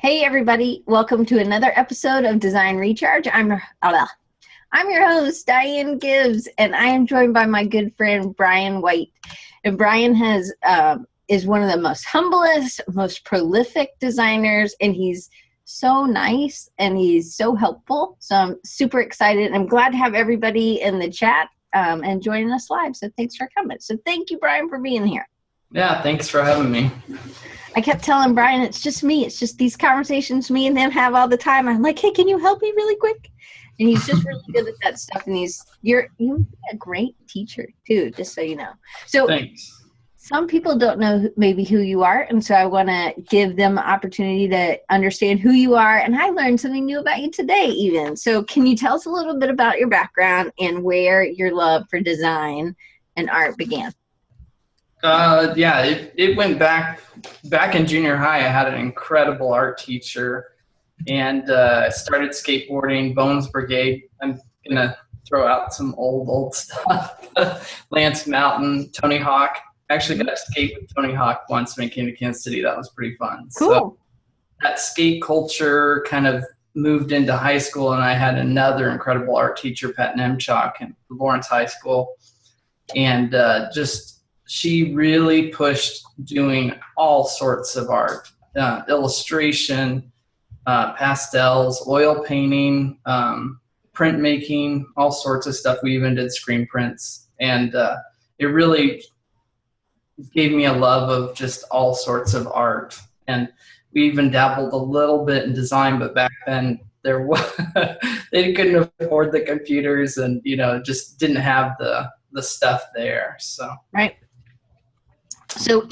Hey everybody, welcome to another episode of Design Recharge. I'm your host, Diane Gibbs, and I am joined by my good friend Brian White. And Brian is one of the most humblest, most prolific designers, and he's so nice and he's so helpful. So I'm super excited, and I'm glad to have everybody in the chat and joining us live. So thanks for coming. So thank you, Brian, for being here. Yeah, thanks for having me. I kept telling Brian, it's just me. It's just these conversations me and him have all the time. I'm like, hey, can you help me really quick? And he's just really good at that stuff. And you're a great teacher too, just so you know. So thanks. Some people don't know maybe who you are. And so I want to give them an opportunity to understand who you are. And I learned something new about you today even. So can you tell us a little bit about your background and where your love for design and art began? It went back in junior high. I had an incredible art teacher, and I started skateboarding, Bones Brigade. I'm gonna throw out some old stuff. Lance Mountain, Tony Hawk. I actually got to skate with Tony Hawk once when I came to Kansas City. That was pretty fun. Cool. So that skate culture kind of moved into high school, and I had another incredible art teacher, Pat Nemchok, in Lawrence High School, and she really pushed doing all sorts of art, illustration, pastels, oil painting, printmaking, all sorts of stuff. We even did screen prints. And it really gave me a love of just all sorts of art. And we even dabbled a little bit in design, but back then they couldn't afford the computers and, just didn't have the stuff there. So. Right. So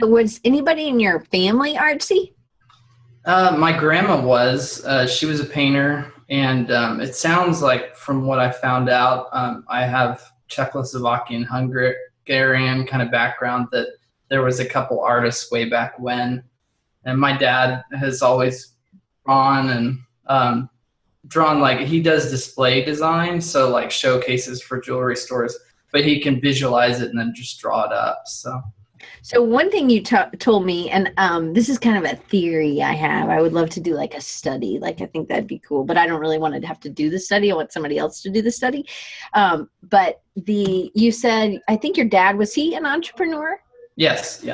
was anybody in your family artsy? My grandma was. She was a painter, and it sounds like, from what I found out, I have Czechoslovakian, Hungarian kind of background, that there was a couple artists way back when. And my dad has always drawn like, he does display design, so like showcases for jewelry stores, but he can visualize it and then just draw it up. So one thing you told me, and this is kind of a theory I have. I would love to do like a study. Like, I think that'd be cool, but I don't really want to have to do the study. I want somebody else to do the study. But you said, I think your dad, was he an entrepreneur? Yes.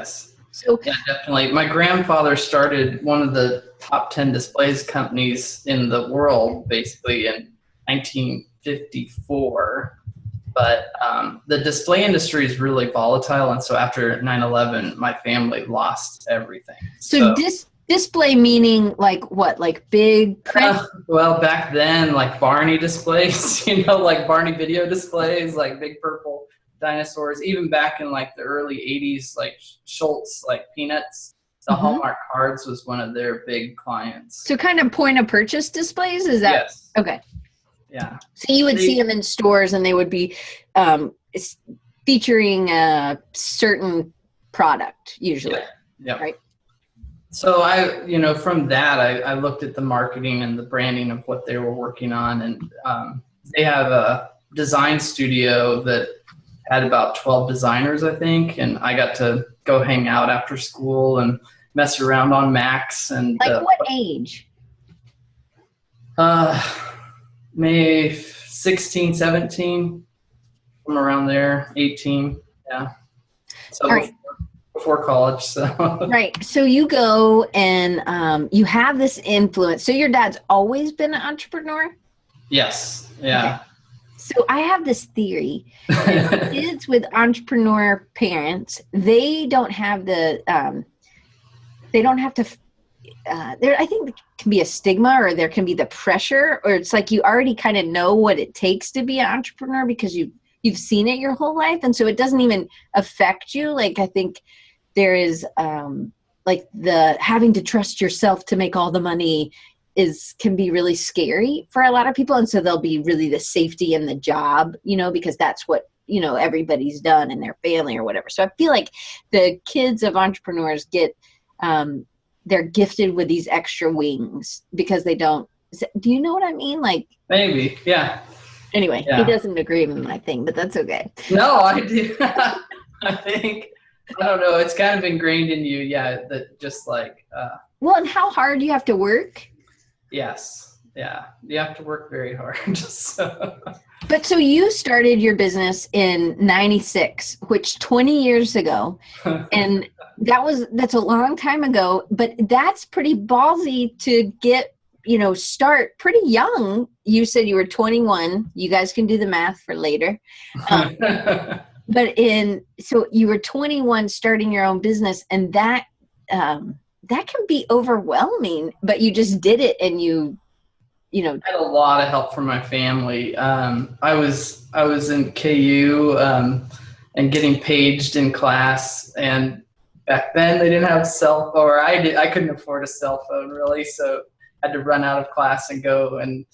So yeah, definitely. My grandfather started one of the top 10 displays companies in the world, basically in 1954. But the display industry is really volatile, and so after 9/11, my family lost everything. So display meaning like what? Like big print? Well, back then, like Barney displays, like Barney video displays, like big purple dinosaurs. Even back in like the early 80s, like Schultz, like Peanuts, the Hallmark cards was one of their big clients. So kind of point of purchase displays? Is that? Yes. Okay. Yeah. So you would see them in stores, and they would be featuring a certain product usually. Yeah. Right. So from that, I looked at the marketing and the branding of what they were working on, and they have a design studio that had about 12 designers, I think, and I got to go hang out after school and mess around on Macs. And like what age? Maybe 16, 17, from around there, 18, yeah. So right. before college, so. Right. So you go and you have this influence. So your dad's always been an entrepreneur? Yes. Yeah. Okay. So I have this theory that kids with entrepreneur parents, they don't have they don't have to, I think there can be a stigma, or there can be the pressure, or it's like you already kind of know what it takes to be an entrepreneur because you've seen it your whole life. And so it doesn't even affect you. Like, I think there is like the having to trust yourself to make all the money can be really scary for a lot of people. And so there'll be really the safety in the job, because that's what, everybody's done in their family or whatever. So I feel like the kids of entrepreneurs they're gifted with these extra wings because they don't. Do you know what I mean? Like, maybe, yeah. Anyway, yeah. He doesn't agree with my thing, but that's okay. No, I do. I think, I don't know. It's kind of ingrained in you. Yeah. That just like, Well, and how hard you have to work? Yes. Yeah. You have to work very hard. So. But so you started your business in 96, which 20 years ago, and that's a long time ago, but that's pretty ballsy to get, start pretty young. You said you were 21. You guys can do the math for later. So you were 21 starting your own business, and that can be overwhelming, but you just did it, and I had a lot of help from my family. I was in KU and getting paged in class, and back then they didn't have I couldn't afford a cell phone really, so I had to run out of class and go and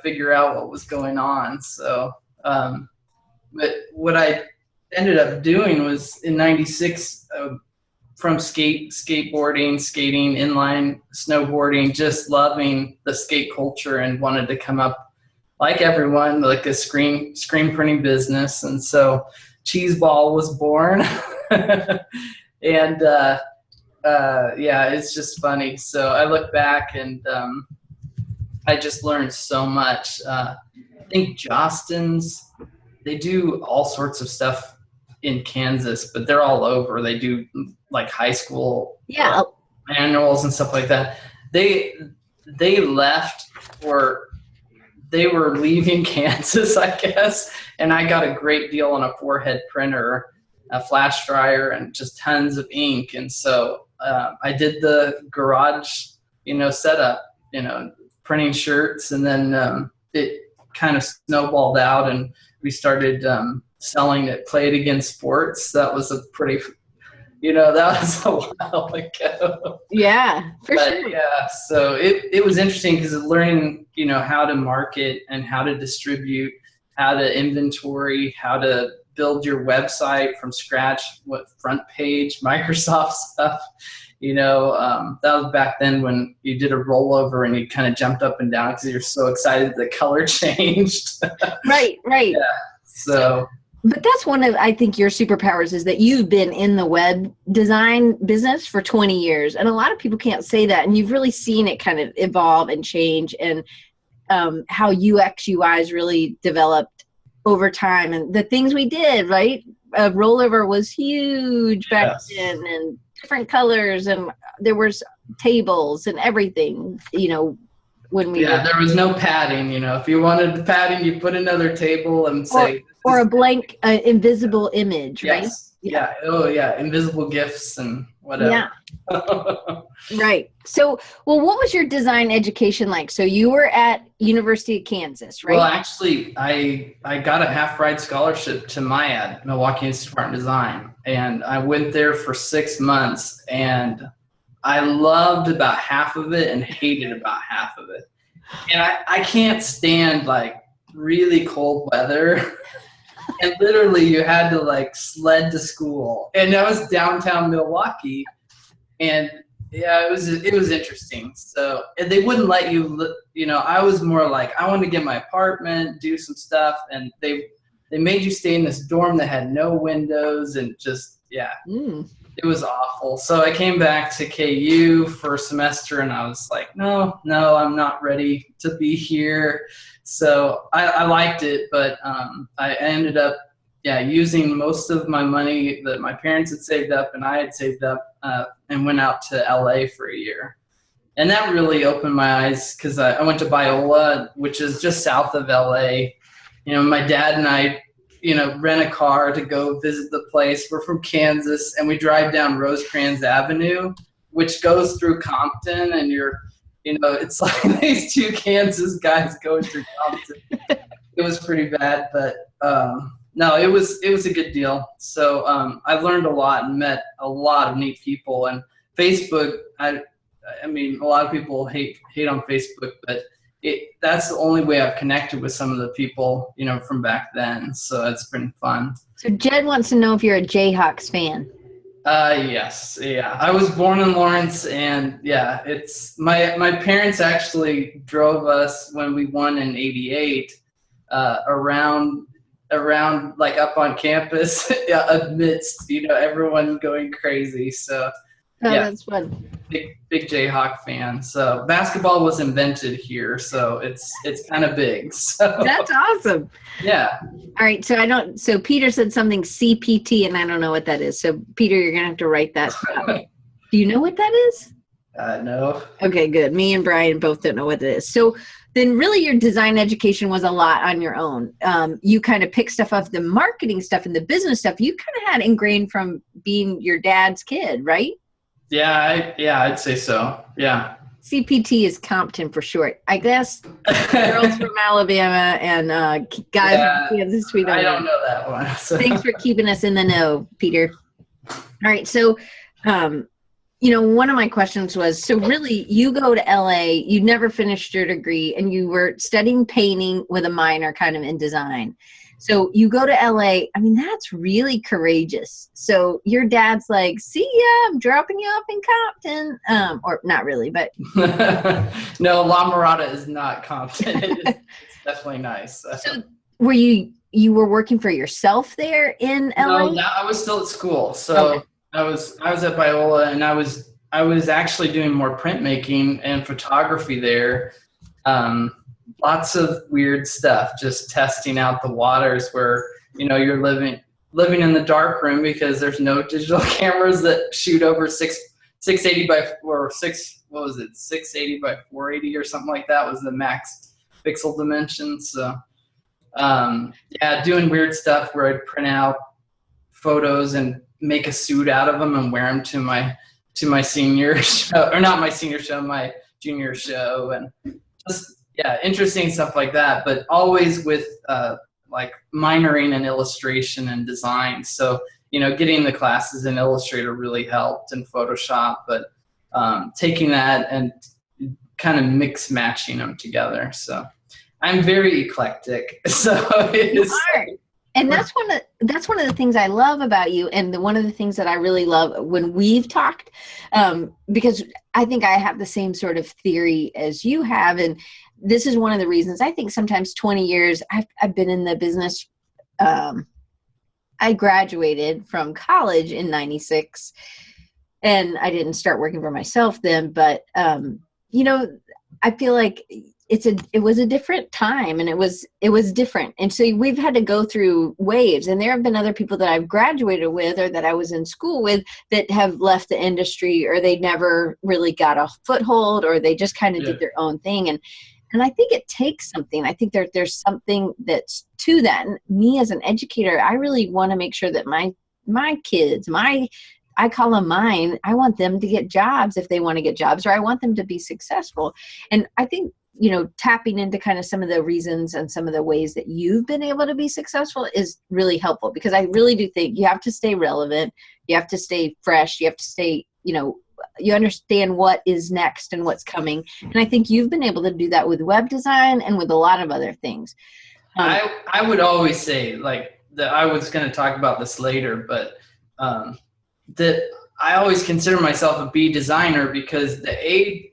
figure out what was going on. So but what I ended up doing was in 96 from skateboarding, skating, inline snowboarding, just loving the skate culture and wanted to come up like everyone, like a screen printing business. And so Cheese Ball was born. And it's just funny. So I look back and I just learned so much. I think Jostens, they do all sorts of stuff in Kansas, but they're all over. They do like high school annuals and stuff like that. They left, or they were leaving Kansas, I guess, and I got a great deal on a 4-head printer, a flash dryer, and just tons of ink. And so I did the garage, setup, printing shirts, and then it kind of snowballed out, and we started selling at Play It Again Sports. That was a pretty, that was a while ago. Yeah, for sure. Yeah, so it was interesting because learning, how to market and how to distribute, how to inventory, how to build your website from scratch, what front page, Microsoft stuff. That was back then when you did a rollover and you kind of jumped up and down because you're so excited the color changed. Right. Yeah. So. But that's one of, I think, your superpowers is that you've been in the web design business for 20 years. And a lot of people can't say that. And you've really seen it kind of evolve and change, and how UX, UIs really developed over time. And the things we did, right? Rollover was huge back then, and different colors, and there was tables and everything, when we there was no padding. If you wanted the padding, you put another table and say, or a blank invisible image, right? Yeah. Oh yeah, invisible GIFs and whatever. Yeah. Right. So, what was your design education like? So you were at University of Kansas, right? Well, actually, I got a half-ride scholarship to MIAD, Milwaukee Institute of Art and Design, and I went there for 6 months, and I loved about half of it and hated about half of it. And I can't stand like really cold weather. And literally you had to like sled to school. And that was downtown Milwaukee. And yeah, it was interesting. So, and they wouldn't let you, I was more like, I wanted to get my apartment, do some stuff. And they made you stay in this dorm that had no windows, and just, it was awful. So I came back to KU for a semester, and I was like, no, I'm not ready to be here. So I liked it, but I ended up using most of my money that my parents had saved up and I had saved up, and went out to LA for a year. And that really opened my eyes because I went to Biola, which is just south of LA. My dad and I, rent a car to go visit the place. We're from Kansas, and we drive down Rosecrans Avenue, which goes through Compton, and it's like these two Kansas guys going through Compton. It was pretty bad, but no, it was a good deal. So I learned a lot and met a lot of neat people. And Facebook, I mean, a lot of people hate on Facebook, but that's the only way I've connected with some of the people, from back then. So it's been fun. So Jed wants to know if you're a Jayhawks fan. Yes. Yeah. I was born in Lawrence, and it's my parents actually drove us when we won in '88, around like up on campus, amidst, everyone going crazy. So Oh, Yeah, that's fun. big Jayhawk fan. So basketball was invented here, so it's kind of big. So That's awesome. yeah. All right, so Peter said something CPT, and I don't know what that is. So Peter, you're gonna have to write that down. Do you know what that is? No. Okay, good. Me and Brian both don't know what it is. So then really your design education was a lot on your own. You kind of picked stuff up, the marketing stuff and the business stuff you kind of had ingrained from being your dad's kid, right? Yeah, I'd say so. Yeah. CPT is Compton for short. I guess girls from Alabama and guys from Kansas. I don't know that one. So. Thanks for keeping us in the know, Peter. All right, so one of my questions was, so really you go to LA, you never finished your degree, and you were studying painting with a minor kind of in design. So you go to LA, I mean, that's really courageous. So your dad's like, see ya, I'm dropping you off in Compton. Or not really, but. No, La Mirada is not Compton. It's definitely nice. So were you were working for yourself there in LA? No, I was still at school. So okay. I was at Biola, and I was actually doing more printmaking and photography there. Lots of weird stuff, just testing out the waters where, you're living in the dark room because there's no digital cameras that shoot over 680 by 680 by 480 or something like that was the max pixel dimension. So, doing weird stuff where I'd print out photos and make a suit out of them and wear them to my senior show, or not my senior show, my junior show, and just interesting stuff like that, but always with like minoring in illustration and design. So getting the classes in Illustrator really helped, and Photoshop, but taking that and kind of mix matching them together. So I'm very eclectic. So you are. And that's one of the things I love about you, and one of the things that I really love when we've talked, because I think I have the same sort of theory as you have, and this is one of the reasons I think sometimes 20 years I've been in the business. I graduated from college in '96, and I didn't start working for myself then, but I feel like it was a different time, and it was different. And so we've had to go through waves, and there have been other people that I've graduated with or that I was in school with that have left the industry, or they never really got a foothold, or they just kind of did their own thing. And I think it takes something. I think there's something that's to that. And me as an educator, I really want to make sure that my kids, I call them mine, I want them to get jobs if they want to get jobs, or I want them to be successful. And I think tapping into kind of some of the reasons and some of the ways that you've been able to be successful is really helpful, because I really do think you have to stay relevant. You have to stay fresh. You have to stay, you understand what is next and what's coming. And I think you've been able to do that with web design and with a lot of other things. I would always say, like, that I was going to talk about this later, but that I always consider myself a B designer, because the A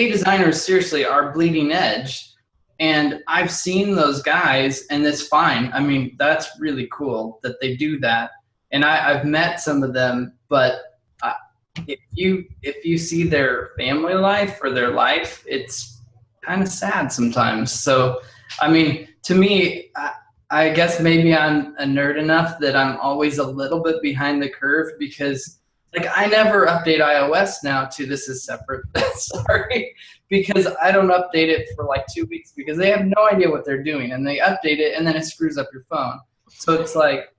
designers seriously are bleeding edge, and I've seen those guys, and it's fine. I mean, that's really cool that they do that, and I've met some of them. But if you see their family life or their life, it's kind of sad sometimes. So, I mean, to me, I guess maybe I'm a nerd enough that I'm always a little bit behind the curve, because like I never update iOS now to this is separate. Sorry, because I don't update it for like 2 weeks because they have no idea what they're doing, and they update it and then it screws up your phone. So it's like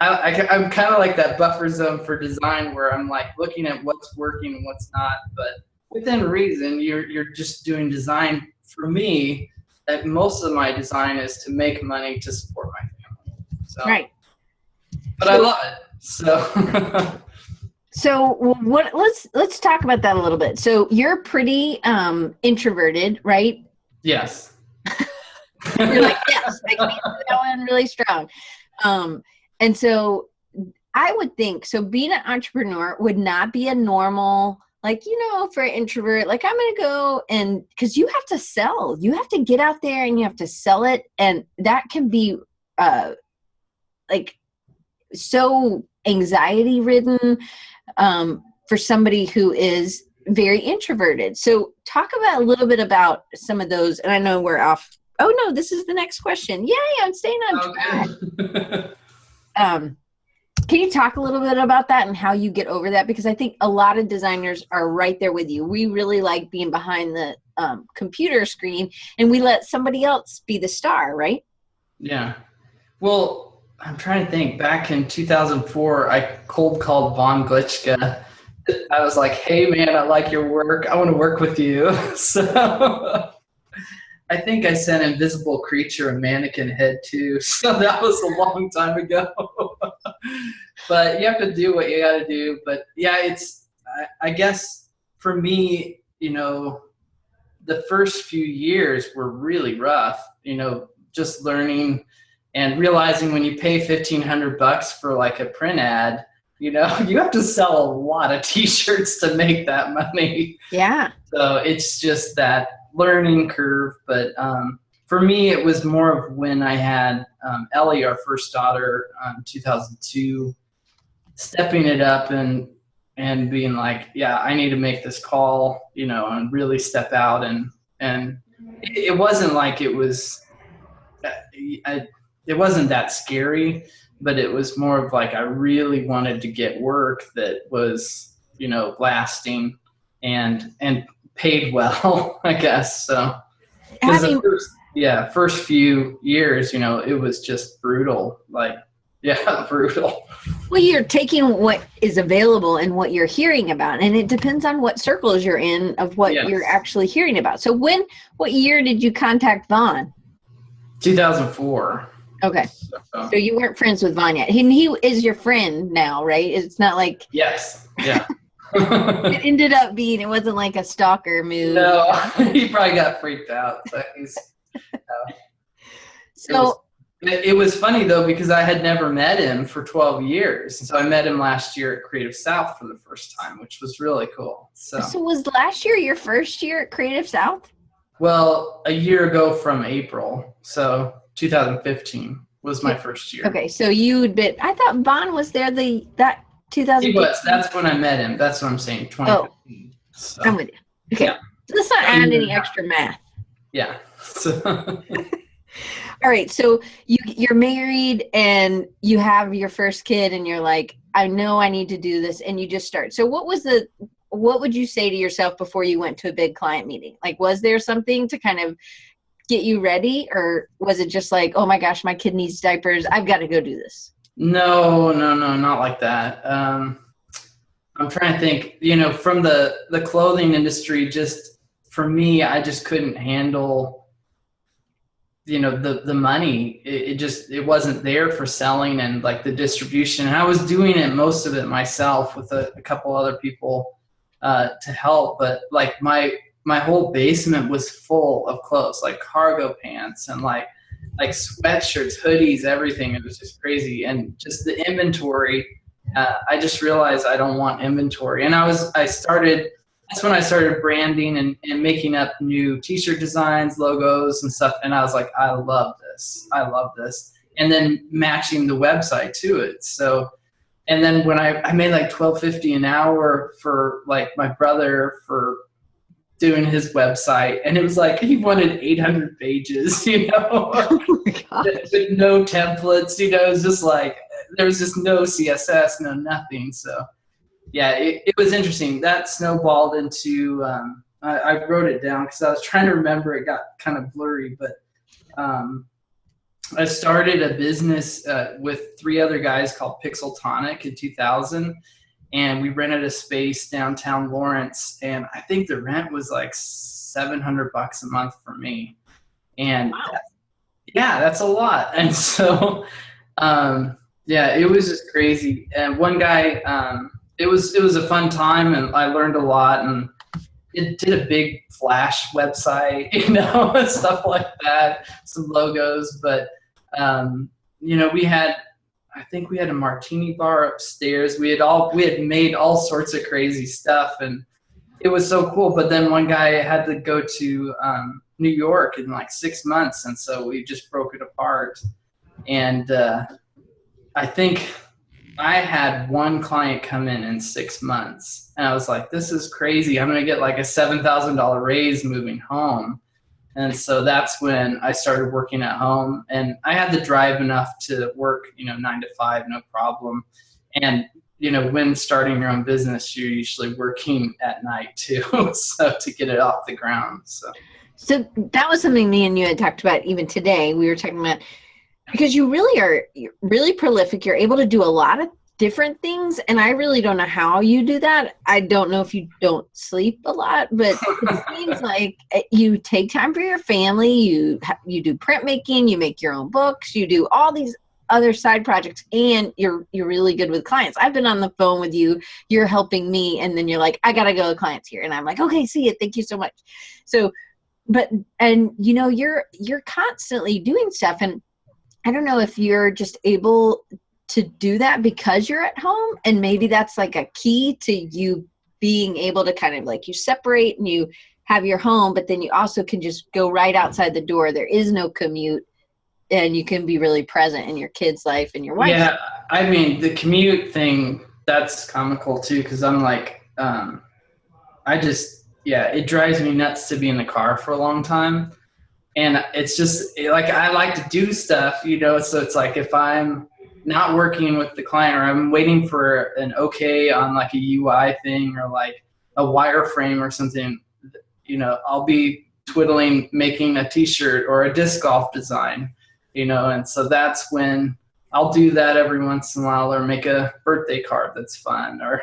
I'm kind of like that buffer zone for design, where I'm like looking at what's working and what's not, but within reason. You're just doing design. For me, that most of my design is to make money to support my family. So, right. But I love it. So. So let's talk about that a little bit. So you're pretty introverted, right? Yes. You're like, yes, I can answer that one really strong. And so I would think, so being an entrepreneur would not be a normal, like, for an introvert, like I'm going to go, and because you have to sell, you have to get out there and you have to sell it. And that can be like so anxiety ridden. for somebody who is very introverted. So talk about a little bit about some of those. And I know we're off. Oh no, this is the next question. Yay, I'm staying on track. Can you talk a little bit about that and how you get over that? Because I think a lot of designers are right there with you. We really like being behind the computer screen, and we let somebody else be the star, right? Yeah. Well, I'm trying to think. Back in 2004, I cold called Von Glitchka. I was like, hey, man, I like your work. I want to work with you. So I think I sent Invisible Creature a mannequin head too. So that was a long time ago. But you have to do what you got to do. But yeah, I guess for me, the first few years were really rough, just learning and realizing when you pay $1,500 for like a print ad, you have to sell a lot of t-shirts to make that money. Yeah. So it's just that learning curve. But for me, it was more of when I had Ellie, our first daughter, 2002, stepping it up and being like, yeah, I need to make this call, and really step out. And it wasn't like it was, it wasn't that scary, but it was more of like I really wanted to get work that was, lasting and paid well, I guess. So the first few years, it was just brutal. Like, yeah, brutal. Well, you're taking what is available and what you're hearing about, and it depends on what circles you're in of what you're actually hearing about. So what year did you contact Vaughn? 2004. Okay. So you weren't friends with Vaughn yet. He is your friend now, right? It's not like... Yes. Yeah. It ended up being, it wasn't like a stalker move. No, he probably got freaked out. So it was funny though, because I had never met him for 12 years. So I met him last year at Creative South for the first time, which was really cool. So was last year your first year at Creative South? Well, a year ago from April. So 2015 was my first year. Okay, so I thought Vaughn was there that 2015. He was. That's when I met him. That's what I'm saying, 2015. So, I'm with you. Okay, yeah. Let's not add any extra math. Yeah. All right, so you're married and you have your first kid and you're like, I know I need to do this, and you just start. So what would you say to yourself before you went to a big client meeting? Like, was there something to kind of get you ready, or was it just like, oh my gosh, my kid needs diapers, I've got to go do this? No, not like that. I'm trying to think, from the clothing industry, just for me, I just couldn't handle the money. It wasn't there for selling and like the distribution. And I was doing it, most of it myself with a couple other people to help. But like my whole basement was full of clothes, like cargo pants and like sweatshirts, hoodies, everything. It was just crazy. And just the inventory, I just realized I don't want inventory. And that's when I started branding and making up new t-shirt designs, logos and stuff. And I was like, I love this. And then matching the website to it. So, and then when I made like $12.50 an hour for like my brother for doing his website, and it was like he wanted 800 pages, Oh my gosh. with no templates, it was just like there was just no CSS, no nothing. So yeah, it was interesting. That snowballed into I wrote it down because I was trying to remember. It got kind of blurry, but I started a business with 3 other guys called Pixel Tonic in 2000. And we rented a space downtown Lawrence, and I think the rent was like $700 a month for me. And wow. That's a lot. And so, it was just crazy. And one guy, it was a fun time, and I learned a lot. And it did a big Flash website, stuff like that, some logos. But I think we had a martini bar upstairs. We had made all sorts of crazy stuff, and it was so cool. But then one guy had to go to New York in like 6 months, and so we just broke it apart. And I think I had one client come in 6 months, and I was like, this is crazy. I'm going to get like a $7,000 raise moving home. And so that's when I started working at home, and I had the drive enough to work, 9 to 5, no problem. And, when starting your own business, you're usually working at night too, so to get it off the ground. So that was something me and you had talked about even today. We were talking about, because you're really prolific. You're able to do a lot of different things, and I really don't know how you do that. I don't know if you don't sleep a lot, but it seems like you take time for your family. You do printmaking, you make your own books, you do all these other side projects, and you're really good with clients. I've been on the phone with you, you're helping me, and then you're like, I gotta go to clients here, and I'm like, okay, see it, thank you so much. So you're constantly doing stuff, and I don't know if you're just able to do that because you're at home, and maybe that's like a key to you being able to kind of like, you separate and you have your home, but then you also can just go right outside the door. There is no commute, and you can be really present in your kid's life and your wife's life. Yeah, I mean, the commute thing, that's comical too, because I'm like, it drives me nuts to be in the car for a long time. And it's just like, I like to do stuff, so it's like, if I'm not working with the client, or I'm waiting for an okay on like a UI thing, or like a wireframe or something, I'll be twiddling, making a t-shirt or a disc golf design, and so that's when I'll do that every once in a while, or make a birthday card that's fun, or,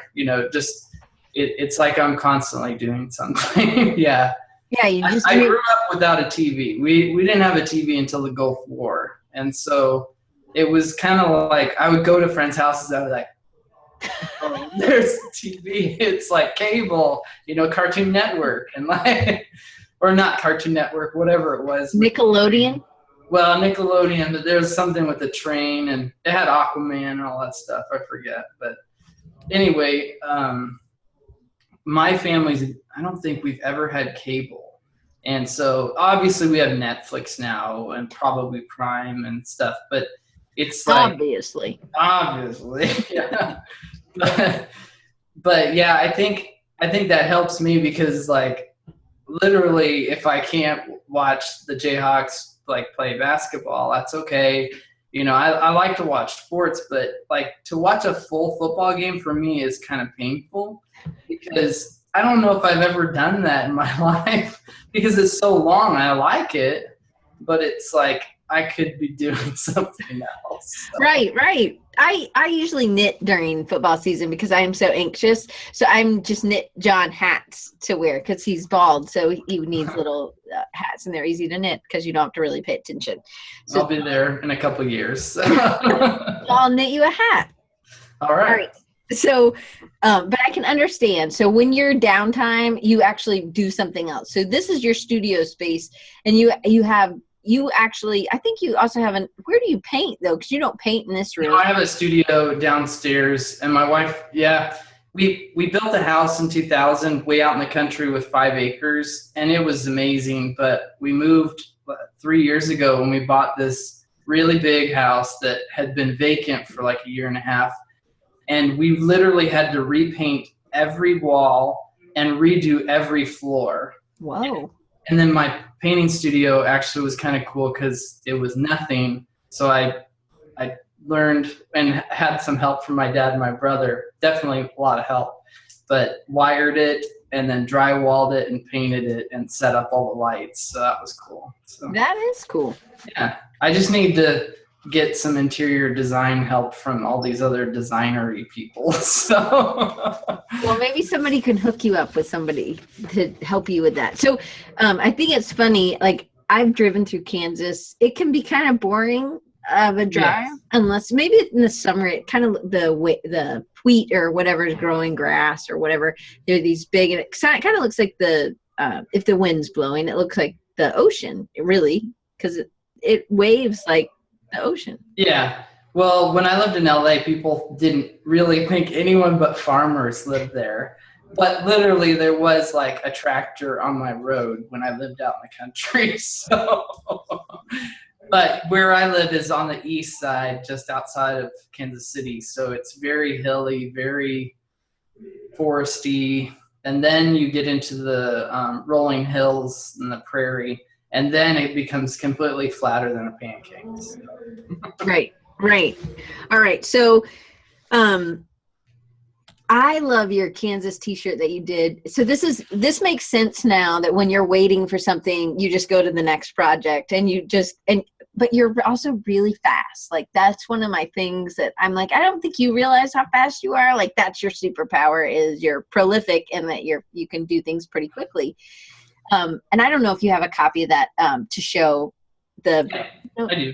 it's like I'm constantly doing something. Yeah. Yeah, I grew up without a TV. We didn't have a TV until the Gulf War. And so it was kind of like, I would go to friends' houses, I'd be like, oh, there's the TV. It's like cable, Cartoon Network, and like, or not Cartoon Network, whatever it was. Nickelodeon? Well, Nickelodeon, but there was something with the train, and it had Aquaman and all that stuff. I forget. But anyway, my family's, I don't think we've ever had cable. And so obviously we have Netflix now, and probably Prime and stuff, but it's like, obviously, yeah. But yeah, I think that helps me, because like, literally, if I can't watch the Jayhawks like play basketball, that's okay. I like to watch sports, but like, to watch a full football game for me is kind of painful, because I don't know if I've ever done that in my life, because it's so long. I like it, but it's like, I could be doing something else. So. Right. I usually knit during football season because I am so anxious. So I'm just knit John hats to wear, because he's bald. So he needs little hats, and they're easy to knit because you don't have to really pay attention. So I'll be there in a couple of years. I'll knit you a hat. All right. So, but I can understand. So when you're downtime, you actually do something else. So this is your studio space, and you actually, I think you also have where do you paint though? Because you don't paint in this room. No, I have a studio downstairs, and my wife, we built a house in 2000 way out in the country with 5 acres, and it was amazing. But we moved 3 years ago, when we bought this really big house that had been vacant for like a year and a half. And we literally had to repaint every wall and redo every floor. Whoa. And then my painting studio actually was kind of cool, because it was nothing. So I learned and had some help from my dad and my brother, definitely a lot of help, but wired it and then drywalled it and painted it and set up all the lights. So that was cool. So, that is cool. Yeah. I just need to get some interior design help from all these other designery people. So, well, maybe somebody can hook you up with somebody to help you with that. So, I think it's funny. Like, I've driven through Kansas. It can be kind of boring of a drive, yes, unless maybe in the summer, it kind of the wheat or whatever is growing, grass or whatever. They're these big, and it kind of looks like if the wind's blowing, it looks like the ocean, really, because it waves like the ocean. Yeah. Well, when I lived in LA, people didn't really think anyone but farmers lived there. But literally, there was like a tractor on my road when I lived out in the country. So, But where I live is on the east side, just outside of Kansas City. So it's very hilly, very foresty. And then you get into the rolling hills and the prairie. And then it becomes completely flatter than a pancake. So. Right. All right. So I love your Kansas t-shirt that you did. So this makes sense now that when you're waiting for something, you just go to the next project but you're also really fast. Like that's one of my things that I'm like, I don't think you realize how fast you are. Like that's your superpower, is you're prolific and that you can do things pretty quickly. And I don't know if you have a copy of that to show the. Yeah, I do.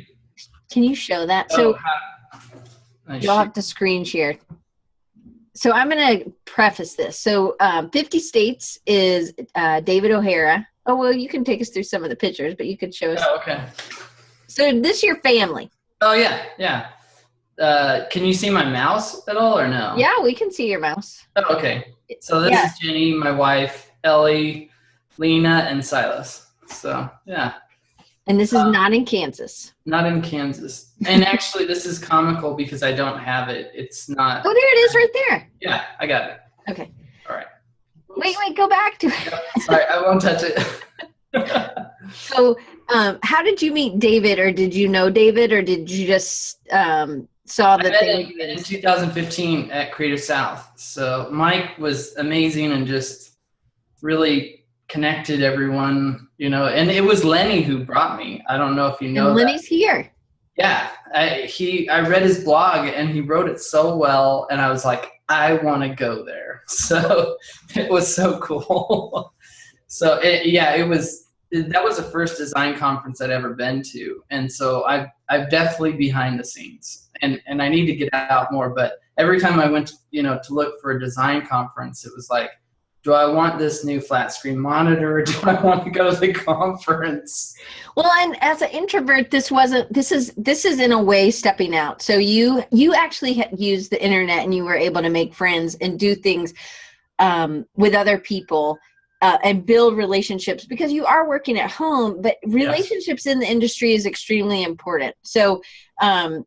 Can you show that? So you'll have to screen share. So I'm going to preface this. So 50 States is David OHara. Oh, well, you can take us through some of the pictures, but you could show us. Oh, okay. So this is your family. Oh, yeah. Can you see my mouse at all or no? Yeah, we can see your mouse. Oh, okay. So this is Jenny, my wife, Ellie, Lena, and Silas. So, yeah. And this is not in Kansas. Not in Kansas. And actually, this is comical because I don't have it. It's not. Oh, there it is right there. Yeah, I got it. Okay. All right. Wait, go back to it. Sorry, I won't touch it. So, how did you meet David, or did you know David, or did you just saw the thing? In 2015 at Creative South. So Mike was amazing and just really connected everyone, and it was Lenny who brought me. I don't know if you know. And Lenny's here. Yeah, I read his blog and he wrote it so well, and I was like, I want to go there. So it was so cool. So that was the first design conference I'd ever been to, and so I've definitely behind the scenes, and I need to get out more. But every time I went, to look for a design conference, it was like, do I want this new flat screen monitor, or do I want to go to the conference? Well, and as an introvert, this is in a way stepping out. So you actually had used the internet, and you were able to make friends and do things with other people. And build relationships, because you are working at home, but relationships in the industry is extremely important. So, all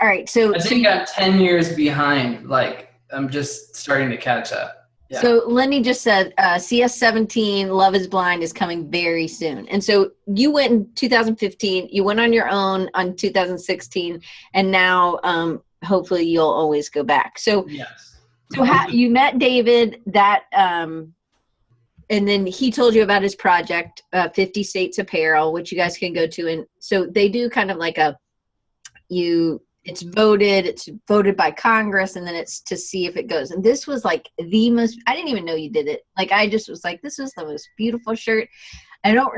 right. So I think I'm 10 years behind. Like I'm just starting to catch up. Yeah. So Lenny just said, CS17, Love is Blind is coming very soon. And so you went in 2015, you went on your own on 2016, and now hopefully you'll always go back. So, yes. So you met David, and then he told you about his project, 50 States Apparel, which you guys can go to. And so they do kind of like it's voted by Congress, and then it's to see if it goes. And this was like the most, I didn't even know you did it. Like, I just was like, this was the most beautiful shirt. No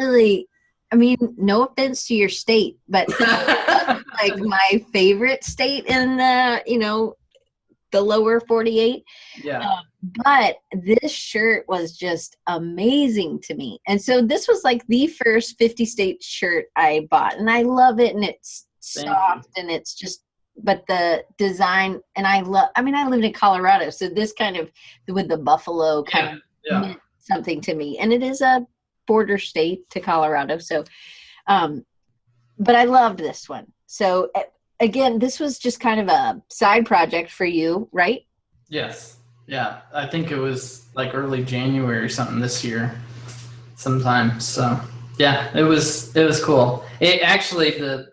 offense to your state, but like my favorite state in the lower 48. Yeah. But this shirt was just amazing to me. And so this was like the first 50 States shirt I bought, and I love it, and it's soft, and it's just, but the design, and I lived in Colorado, so this kind of with the buffalo kind of meant something to me, and it is a border state to Colorado. So, but I loved this one. So again, this was just kind of a side project for you, right? Yes. Yeah. I think it was like early January or something this year sometime. So yeah, it was cool. It actually, the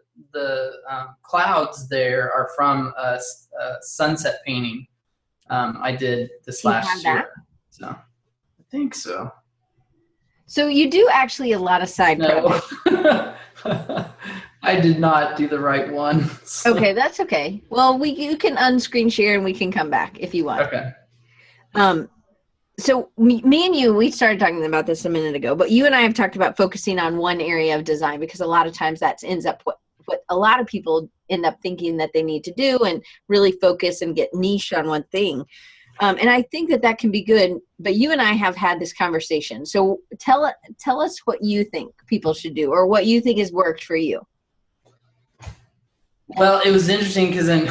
clouds there are from sunset painting I did this last year. So I think so. So you do actually a lot of side projects. I did not do the right one. So. Okay, that's okay. Well, you can unscreen share and we can come back if you want. Okay. So me and you, we started talking about this a minute ago, but you and I have talked about focusing on one area of design, because a lot of times that ends up what a lot of people end up thinking that they need to do, and really focus and get niche on one thing. And I think that can be good, but you and I have had this conversation. So tell us what you think people should do, or what you think has worked for you. Well, it was interesting because then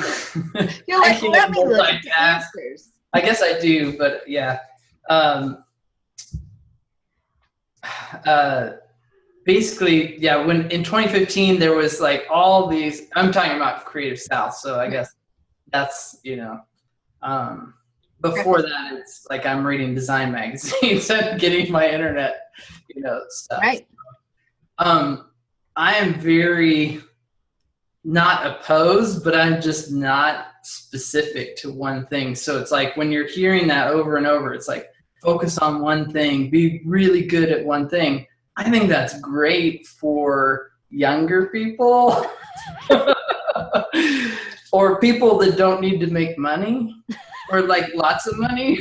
you're like, let me look at the answers. I guess I do, but yeah. basically, yeah, when in 2015 there was like all these, I'm talking about Creative South, so I guess that's, before that it's like I'm reading design magazines and getting my internet, stuff. Right. I am very not opposed, but I'm just not specific to one thing. So it's like when you're hearing that over and over, it's like focus on one thing, be really good at one thing. I think that's great for younger people or people that don't need to make money or like lots of money.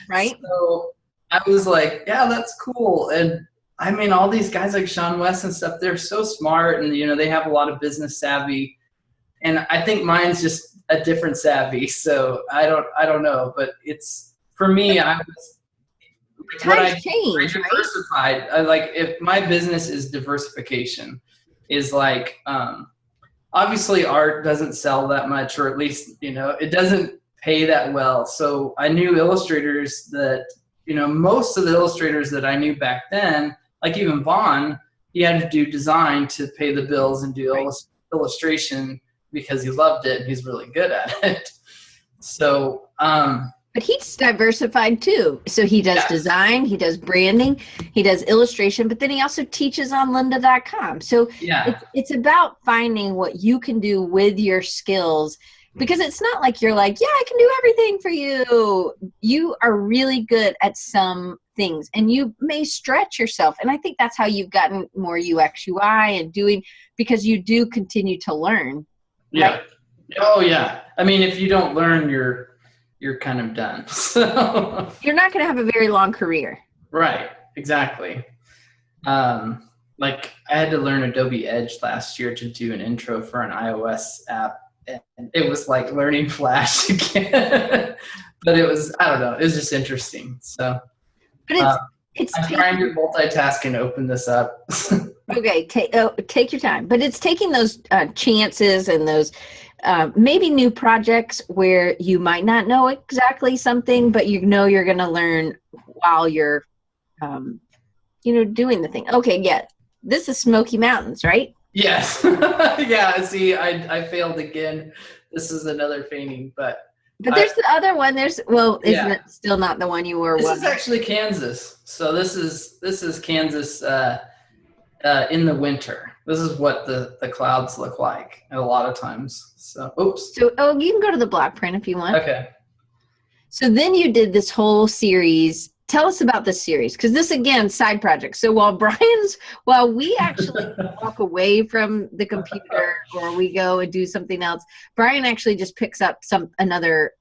Right. So I was like, yeah, that's cool. And I mean, all these guys like Sean West and stuff, they're so smart and, they have a lot of business savvy. And I think mine's just a different savvy. So I don't know, but it's, for me, I was, times change, diversified. Right? Like if my business is diversification, is like, obviously art doesn't sell that much, or at least, it doesn't pay that well. So I knew illustrators that, most of the illustrators that I knew back then, like even Vaughn, he had to do design to pay the bills and do illustration because he loved it and he's really good at it. So, but he's diversified too. So he does design, he does branding, he does illustration, but then he also teaches on lynda.com. So it's about finding what you can do with your skills, because it's not like you're like, yeah, I can do everything for you. You are really good at some things and you may stretch yourself. And I think that's how you've gotten more UX, UI and doing, because you do continue to learn. Yeah. Right? Oh yeah. I mean, if you don't learn, you're kind of done. So you're not going to have a very long career. Right. Exactly. Like I had to learn Adobe Edge last year to do an intro for an iOS app. And it was like learning Flash again. But it was, I don't know, it was just interesting. So but it's I'm trying to multitask and open this up. Okay, take your time. But it's taking those chances and those maybe new projects where you might not know exactly something, but you're going to learn while you're, doing the thing. Okay, yeah. This is Smoky Mountains, right? Yes. Yeah, see, I failed again. This is another painting, but there's the other one. Isn't it still not the one you were? This is actually Kansas. So this is Kansas in the winter. This is what the clouds look like a lot of times. So, oops. So, you can go to the block print if you want. Okay. So then you did this whole series. Tell us about this series, because this, again, side project. So while we actually walk away from the computer or we go and do something else, Brian actually just picks up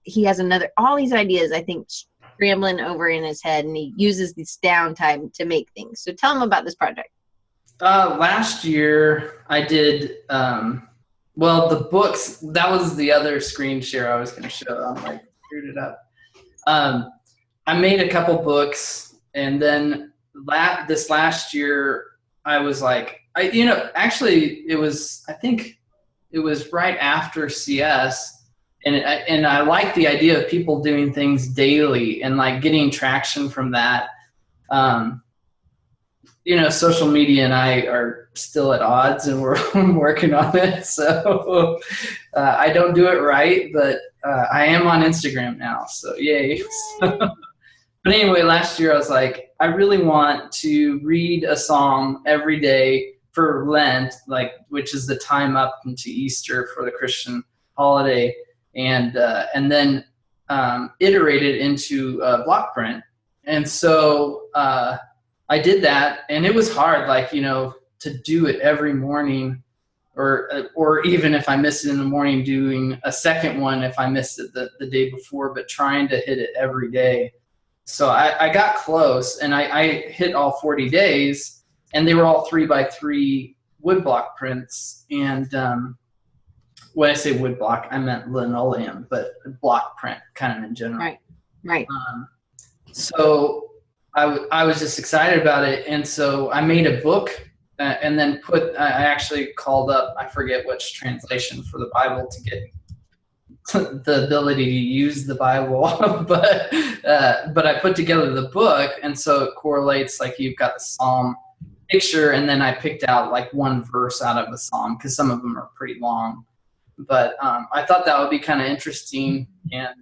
he has all these ideas, I think, scrambling over in his head, and he uses this downtime to make things. So tell him about this project. Last year I did, the books, that was the other screen share I was going to show. I'm like, screwed it up. I made a couple books, and then this last year I was like, actually I think it was right after CS, and I like the idea of people doing things daily and like getting traction from that. Social media and I are still at odds, and we're working on it. So I don't do it right, but I am on Instagram now, so yay. But anyway, last year I was like, I really want to read a psalm every day for Lent, which is the time up into Easter for the Christian holiday, and then iterate it into block print. And so I did that, and it was hard, to do it every morning, or even if I missed it in the morning, doing a second one if I missed it the day before, but trying to hit it every day. So I got close, and I hit all 40 days, and they were all 3x3 woodblock prints. And when I say woodblock, I meant linoleum, but block print kind of in general. Right. So I was just excited about it, and so I made a book, and then I actually called up, I forget which translation for the Bible to get the ability to use the Bible, but I put together the book, and so it correlates, like you've got the Psalm picture, and then I picked out like one verse out of a psalm because some of them are pretty long. But I thought that would be kind of interesting, and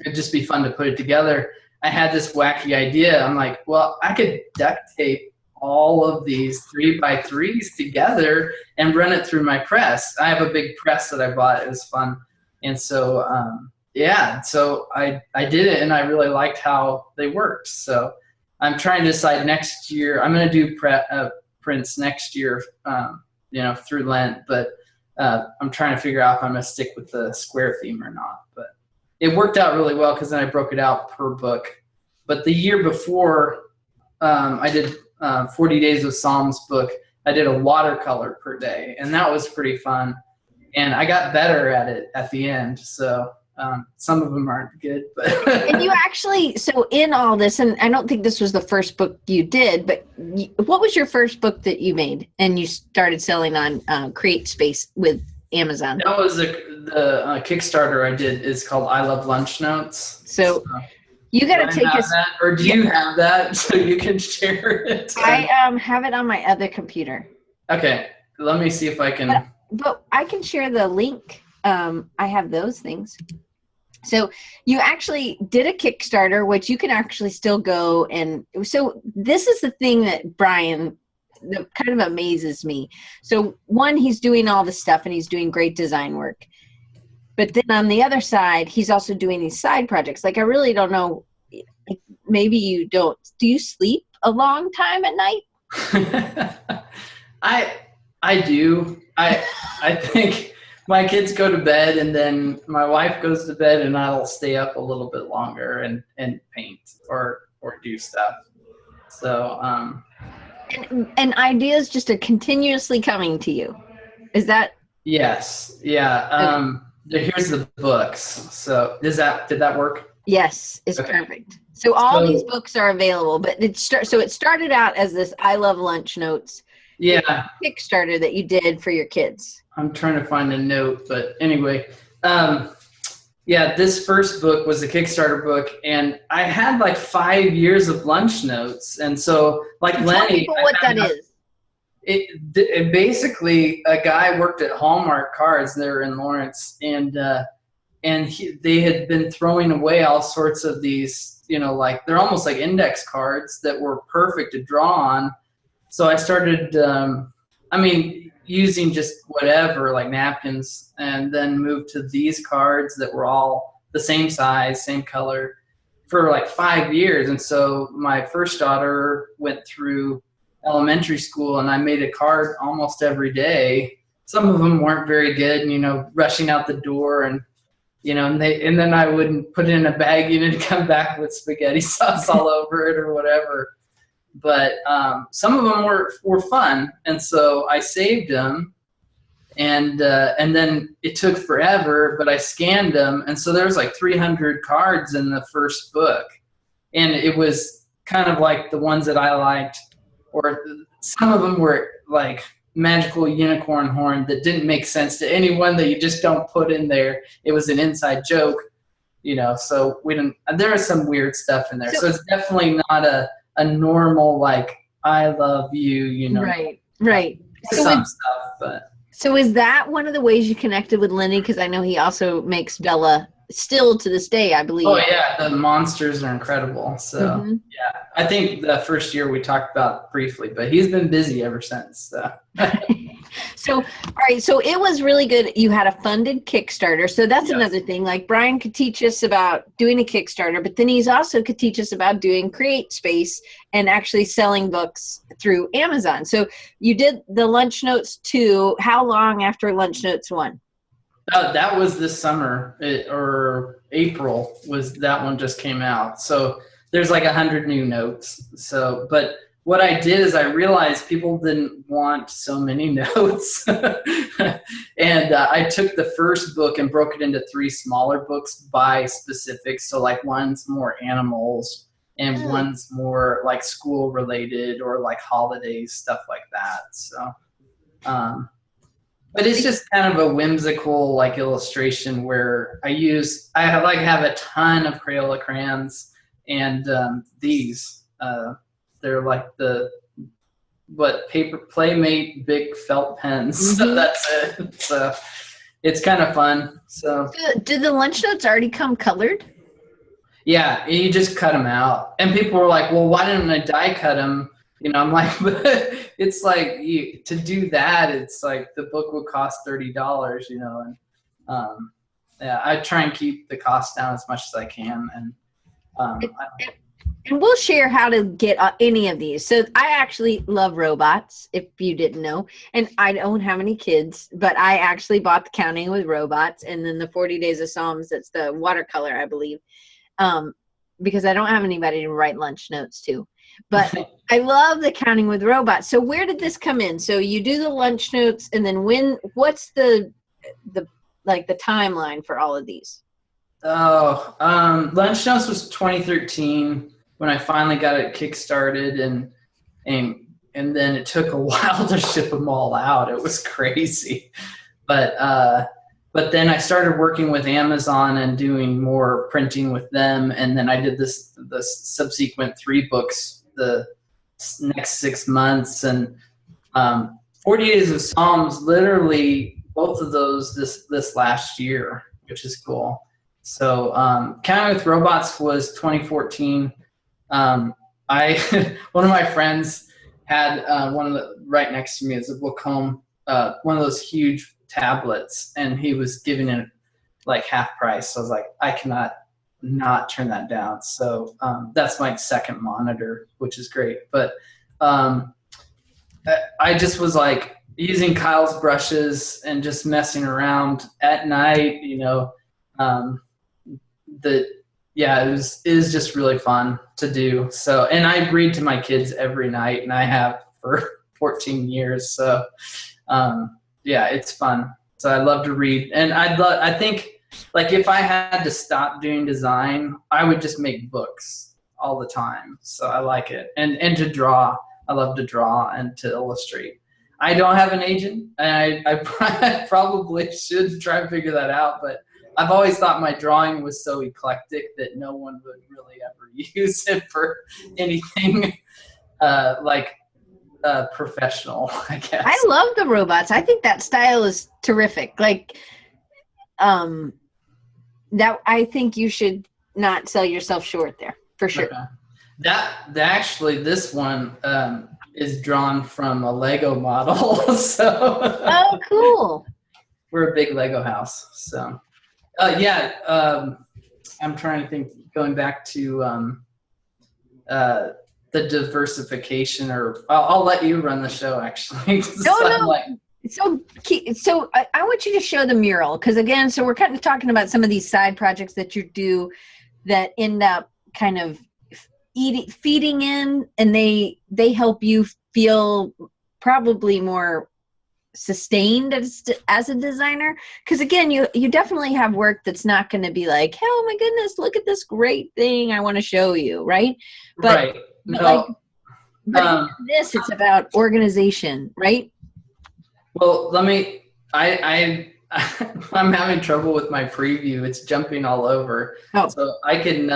it'd just be fun to put it together. I had this wacky idea. I'm like, well, I could duct tape all of these 3x3s together and run it through my press. I have a big press that I bought. It was fun. And so, so I did it, and I really liked how they worked. So I'm trying to decide next year. I'm going to do prints next year, through Lent, but I'm trying to figure out if I'm going to stick with the square theme or not. But it worked out really well because then I broke it out per book. But the year before, I did 40 Days of Psalms book. I did a watercolor per day, and that was pretty fun. And I got better at it at the end. So some of them aren't good. But and you actually, so in all this, and I don't think this was the first book you did, but what was your first book that you made and you started selling on Create Space with Amazon? That was the Kickstarter I did. It's called I Love Lunch Notes. So you got to take us. Or do you have that so you can share it? I have it on my other computer. Okay, let me see if I can. But I can share the link. I have those things. So you actually did a Kickstarter, which you can actually still go. And so this is the thing that Brian that kind of amazes me. So one, he's doing all this stuff and he's doing great design work. But then on the other side, he's also doing these side projects. Like, I really don't know. Maybe you don't. Do you sleep a long time at night? I do. I think my kids go to bed, and then my wife goes to bed, and I'll stay up a little bit longer and paint or do stuff. So and ideas just are continuously coming to you. Is that? Yes. Yeah. Here's the books. So did that work? Yes, it's okay. Perfect. So all these books are available, but it started out as this I Love Lunch Notes. Yeah. Kickstarter that you did for your kids. I'm trying to find a note, but anyway, this first book was a Kickstarter book, and I had like 5 years of lunch notes, and so like Tell Lenny, people what that is. It basically, a guy worked at Hallmark Cards there in Lawrence, and they had been throwing away all sorts of these, like they're almost like index cards that were perfect to draw on. So I started, using just whatever, like napkins, and then moved to these cards that were all the same size, same color for like 5 years. And so my first daughter went through elementary school, and I made a card almost every day. Some of them weren't very good, rushing out the door, and and then I would put it in a bag and come back with spaghetti sauce all over it or whatever. But some of them were fun, and so I saved them, and then it took forever, but I scanned them, and so there was like 300 cards in the first book, and it was kind of like the ones that I liked, or some of them were like magical unicorn horn that didn't make sense to anyone, that you just don't put in there. It was an inside joke, so we didn't. There was some weird stuff in there, so it's definitely not a normal, like, I love you, Right. Some stuff, but. So is that one of the ways you connected with Lenny? Because I know he also makes Bella still to this day, I believe. Oh yeah, the monsters are incredible. So yeah, I think the first year we talked about briefly, but he's been busy ever since. So. So, all right. So it was really good. You had a funded Kickstarter. So that's another thing. Like, Brian could teach us about doing a Kickstarter, but then he's also could teach us about doing Create Space and actually selling books through Amazon. So you did the Lunch Notes 2. How long after Lunch Notes 1? That was this summer, or April was that one just came out. So there's like 100 new notes. So, but what I did is I realized people didn't want so many notes. And I took the first book and broke it into 3 smaller books by specifics. So like one's more animals and one's more like school related or like holidays, stuff like that. So, but it's just kind of a whimsical like illustration where I have a ton of Crayola crayons, and these they're like the paper Playmate big felt pens. So that's it. So it's kind of fun. So do the lunch notes already come colored? Yeah, you just cut them out. And people were like, well, why didn't I die cut them? You know, I'm like, it's like to do that, it's like the book would cost $30, you know, and yeah, I try and keep the cost down as much as I can. And we'll share how to get any of these. So I actually love robots, if you didn't know. And I don't have any kids, but I actually bought the Counting with Robots and then the 40 Days of Psalms. That's the watercolor, I believe, because I don't have anybody to write lunch notes to. But I love the Counting with Robots. So where did this come in? So you do the lunch notes, and then what's the timeline for all of these? Oh, lunch notes was 2013 when I finally got it kickstarted, and then it took a while to ship them all out. It was crazy, but then I started working with Amazon and doing more printing with them, and then I did the subsequent 3 books the next 6 months, and 40 Days of Psalms, literally both of those this last year, which is cool. So Counting with Robots was 2014. One of my friends had right next to me is a book home, one of those huge tablets, and he was giving it like half price. So I was like, I cannot not turn that down. So that's my second monitor, which is great. But I just was like using Kyle's brushes and just messing around at night, you know. It is just really fun to do. So, and I read to my kids every night, and I have for 14 years. So yeah, it's fun. So I love to read, and I think, like, if I had to stop doing design, I would just make books all the time. So I like it. And to draw, I love to draw and to illustrate. I don't have an agent, and I probably should try and figure that out, but I've always thought my drawing was so eclectic that no one would really ever use it for anything professional, I guess. I love the robots. I think that style is terrific. Like, that I think you should not sell yourself short there, for sure. Okay. Actually, this one is drawn from a Lego model. So oh, cool. We're a big Lego house. So I'm trying to think, going back to the diversification, or I'll let you run the show, actually. So I want you to show the mural, because again, so we're kind of talking about some of these side projects that you do that end up kind of feeding in, and they help you feel probably more sustained as a designer, because again, you definitely have work that's not going to be like, oh my goodness, look at this great thing I want to show you, right? But, right. But it's about organization, right? Well, I'm having trouble with my preview. It's jumping all over. Oh. So I can,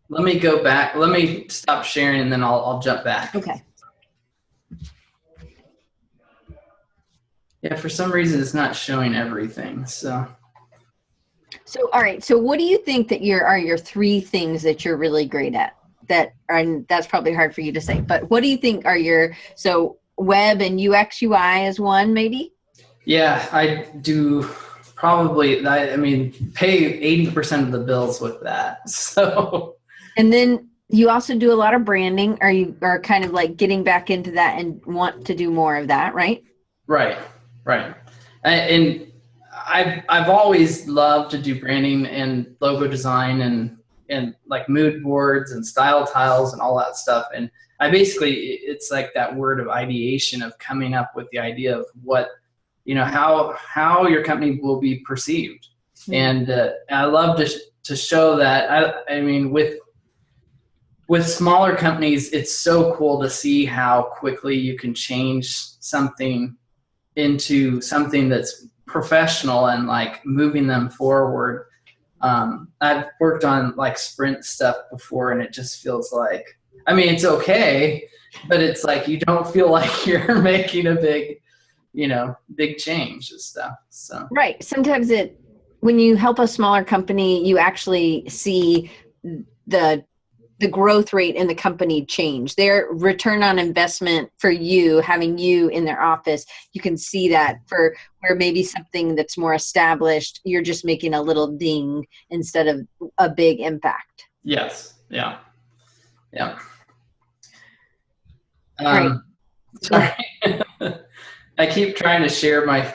let me go back. Let me stop sharing, and then I'll jump back. Okay. Yeah, for some reason it's not showing everything. So all right. So what do you think that are your 3 things that you're really great at? And that's probably hard for you to say, but what do you think are web and UX UI is one, maybe? Yeah, I do probably, pay 80% of the bills with that. So. And then you also do a lot of branding. You are kind of like getting back into that and want to do more of that, right? Right. And I've always loved to do branding and logo design and like mood boards and style tiles and all that stuff. And it's like that word of ideation, of coming up with the idea of what, how your company will be perceived. Mm-hmm. And I love to show that. With smaller companies, it's so cool to see how quickly you can change something into something that's professional and like moving them forward. I've worked on like sprint stuff before, and it just feels like I mean, it's okay, but it's like you don't feel like you're making a big, big change and stuff. So Right. Sometimes when you help a smaller company, you actually see the growth rate in the company change. Their return on investment for you, having you in their office, you can see that. For where maybe something that's more established, you're just making a little ding instead of a big impact. Yes. Yeah. Right. Sorry. I keep trying to share my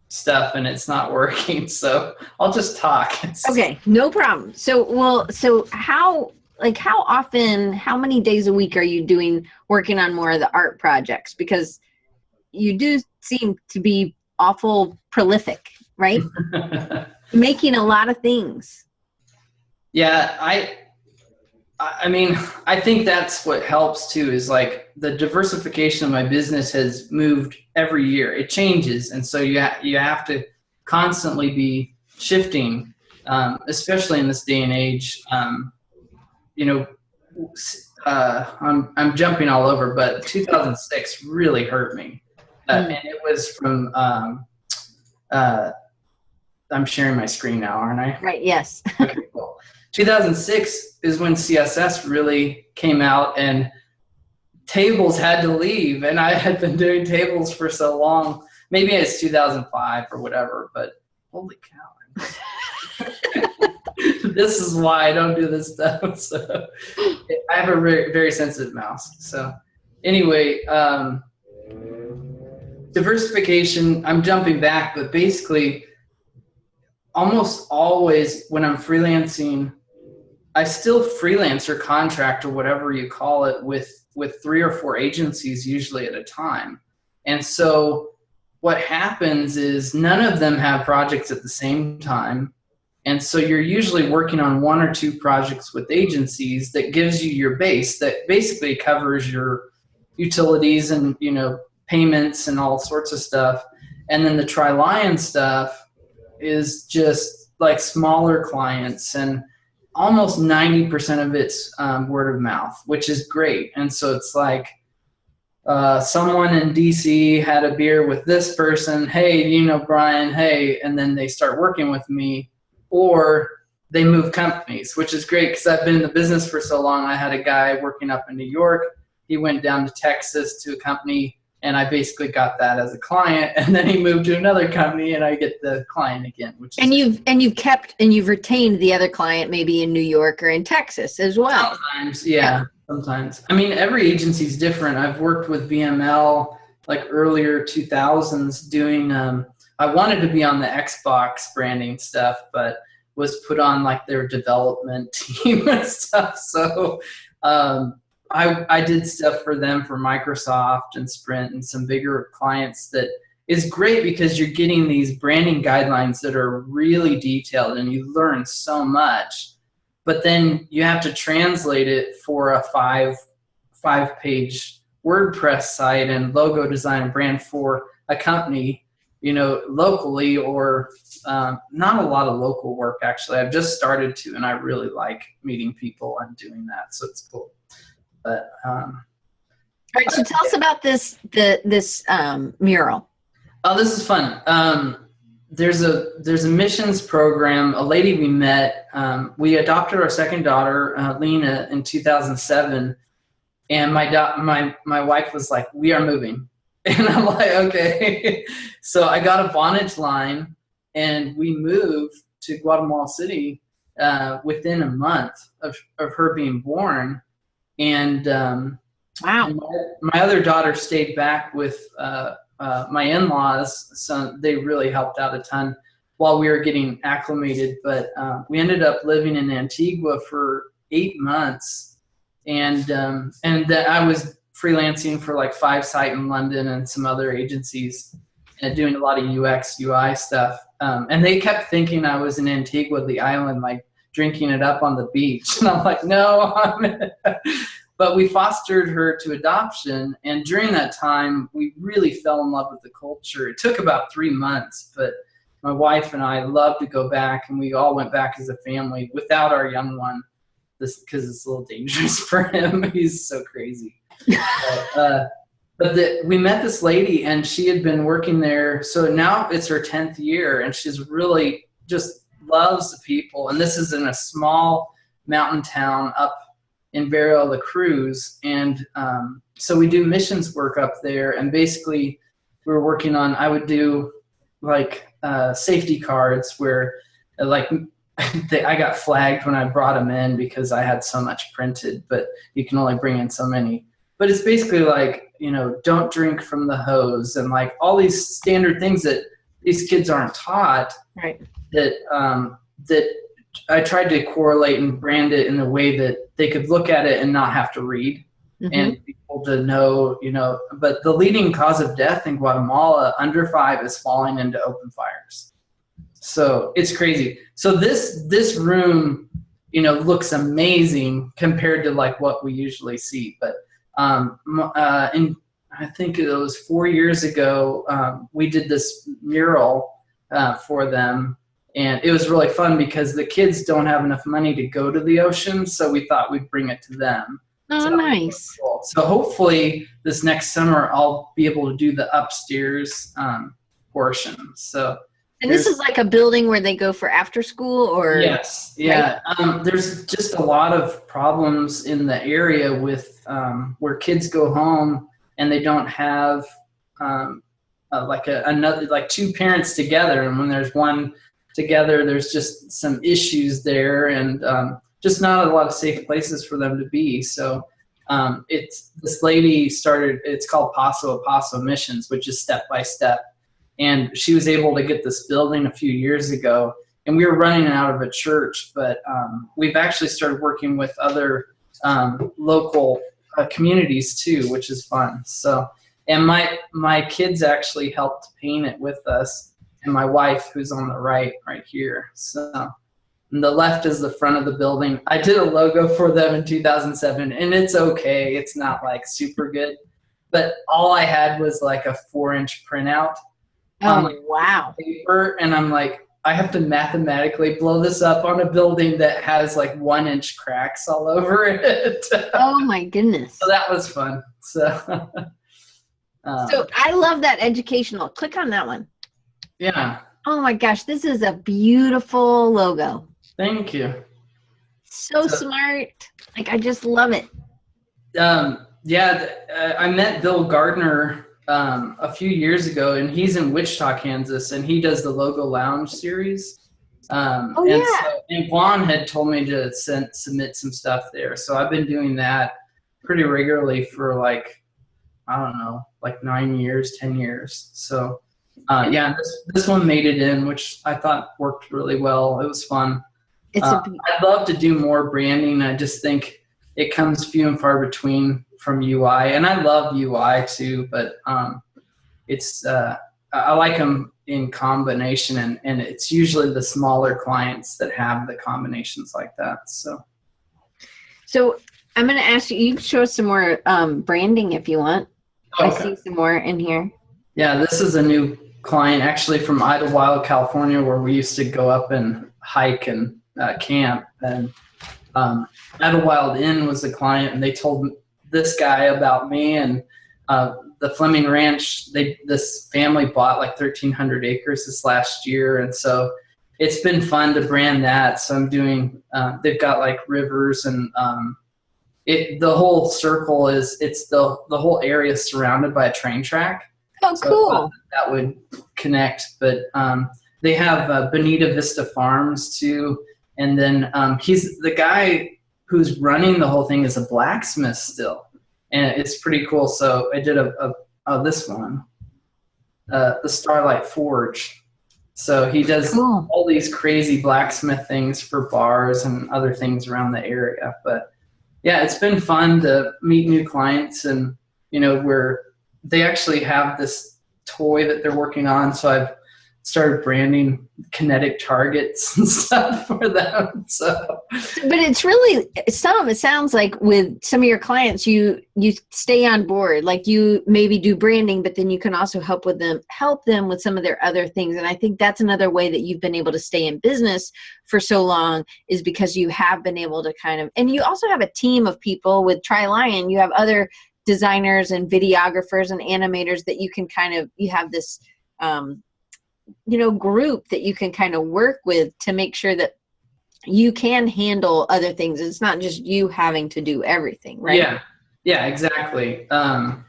stuff and it's not working, so I'll just talk. Okay, no problem. So how often, how many days a week are you working on more of the art projects? Because you do seem to be awful prolific, right? Making a lot of things. Yeah, I mean, I think that's what helps too, is like the diversification of my business has moved every year. It changes. And so you have to constantly be shifting, especially in this day and age. I'm jumping all over, but 2006 really hurt me. And it was from, I'm sharing my screen now, aren't I? Right. Yes. Okay, cool. 2006 is when CSS really came out and tables had to leave. And I had been doing tables for so long. Maybe it's 2005 or whatever, but holy cow. This is why I don't do this stuff. So I have a very, very sensitive mouse. So anyway, diversification, I'm jumping back, but basically almost always when I'm freelancing, I still freelance or contract or whatever you call it with 3 or 4 agencies usually at a time. And so what happens is none of them have projects at the same time. And so you're usually working on 1 or 2 projects with agencies that gives you your base that basically covers your utilities and, payments and all sorts of stuff. And then the Tri-Lion stuff is just like smaller clients, and almost 90% of it's word of mouth, which is great. And so it's like someone in DC had a beer with this person. Hey, Brian, hey, and then they start working with me, or they move companies, which is great because I've been in the business for so long. I had a guy working up in New York. He went down to Texas to a company, and I basically got that as a client, and then he moved to another company and I get the client again, which is you've retained the other client maybe in New York or in Texas as well. Sometimes, yeah. Sometimes. I mean, every agency is different. I've worked with VML like earlier 2000s doing I wanted to be on the Xbox branding stuff, but was put on like their development team and stuff. So I did stuff for them for Microsoft and Sprint and some bigger clients. That is great because you're getting these branding guidelines that are really detailed and you learn so much, but then you have to translate it for a five-page WordPress site and logo design and brand for a company, locally, or not a lot of local work actually. I've just started to, and I really like meeting people and doing that, so it's cool. But, all right, so tell us about this mural. Oh, this is fun. There's a missions program. A lady we met. We adopted our second daughter, Lena, in 2007, and my wife was like, "We are moving," and I'm like, "Okay." So I got a vonage line, and we moved to Guatemala City within a month of her being born. And wow. My other daughter stayed back with my in-laws, so they really helped out a ton while we were getting acclimated. But we ended up living in Antigua for 8 months, and that I was freelancing for like 5 Site in London and some other agencies, and doing a lot of UX UI stuff. And they kept thinking I was in Antigua, the island, like drinking it up on the beach. And I'm like, no. But we fostered her to adoption. And during that time, we really fell in love with the culture. It took about 3 months, but my wife and I loved to go back, and we all went back as a family without our young one. this because it's a little dangerous for him. He's so crazy. But we met this lady, and she had been working there. So now it's her 10th year, and she's really just loves the people. And this is in a small mountain town up in Barrio La Cruz. And so we do missions work up there. And basically we were working on, I would do like safety cards where like I got flagged when I brought them in because I had so much printed, but you can only bring in so many. But it's basically like, you know, don't drink from the hose and like all these standard things that these kids aren't taught. Right. That I tried to correlate and brand it in a way that they could look at it and not have to read and be able to know, you know. But the leading cause of death in Guatemala under 5 is falling into open fires. So it's crazy. So this room, you know, looks amazing compared to like what we usually see. But I think it was 4 years ago, we did this mural for them, and it was really fun because the kids don't have enough money to go to the ocean, so we thought we'd bring it to them. Oh, so nice. Cool. So hopefully this next summer I'll be able to do the upstairs portion. So. And this is like a building where they go for after school, or? Yes, yeah. Right? There's just a lot of problems in the area with where kids go home and they don't have like two parents together, and when there's one together, there's just some issues there, and just not a lot of safe places for them to be. So it's this lady started. It's called Passo Missions, which is step by step. And she was able to get this building a few years ago, and we were running out of a church, but we've actually started working with other local communities too, which is fun. So, and my kids actually helped paint it with us, and my wife, who's on the right here. So, and the left is the front of the building. I did a logo for them in 2007, and it's okay. It's not like super good, but all I had was like a 4-inch printout. Wow. Paper, and I'm like, I have to mathematically blow this up on a building that has like 1-inch cracks all over it. Oh my goodness. So that was fun. So I love that educational. Click on that one. Yeah. Oh my gosh, this is a beautiful logo. Thank you. So smart. Like, I just love it. I met Bill Gardner a few years ago, and he's in Wichita, Kansas, and he does the Logo Lounge series. And Juan had told me to submit some stuff there. So I've been doing that pretty regularly for like, I don't know, like 9 years, 10 years. So this one made it in, which I thought worked really well. It was fun. I'd love to do more branding. I just think it comes few and far between from UI, and I love UI too, but it's I like them in combination, and it's usually the smaller clients that have the combinations like that. So I'm going to ask you, you can show us some more branding if you want. Okay. I see some more in here. Yeah, this is a new client actually from Idlewild, California, where we used to go up and hike and camp, and Idlewild Inn was the client, and they told this guy about me, and the Fleming Ranch, this family bought like 1,300 acres this last year, and so it's been fun to brand that. So I'm doing they've got like rivers, and the whole circle is the whole area is surrounded by a train track. Oh, so cool. That would connect, but they have Bonita Vista Farms too, and then he's the guy who's running the whole thing is a blacksmith still, and it's pretty cool. So I did this one, the Starlight Forge. So he does all these crazy blacksmith things for bars and other things around the area. But yeah, it's been fun to meet new clients, and where they actually have this toy that they're working on. So I've started branding kinetic targets and stuff for them. So, but it's really it sounds like with some of your clients, you stay on board, like you maybe do branding, but then you can also help them with some of their other things. And I think that's another way that you've been able to stay in business for so long, is because you have been able to and you also have a team of people with Tri-Lion. You have other designers and videographers and animators that you can you have this, group that you can kind of work with to make sure that you can handle other things. It's not just you having to do everything, right? Yeah, exactly. But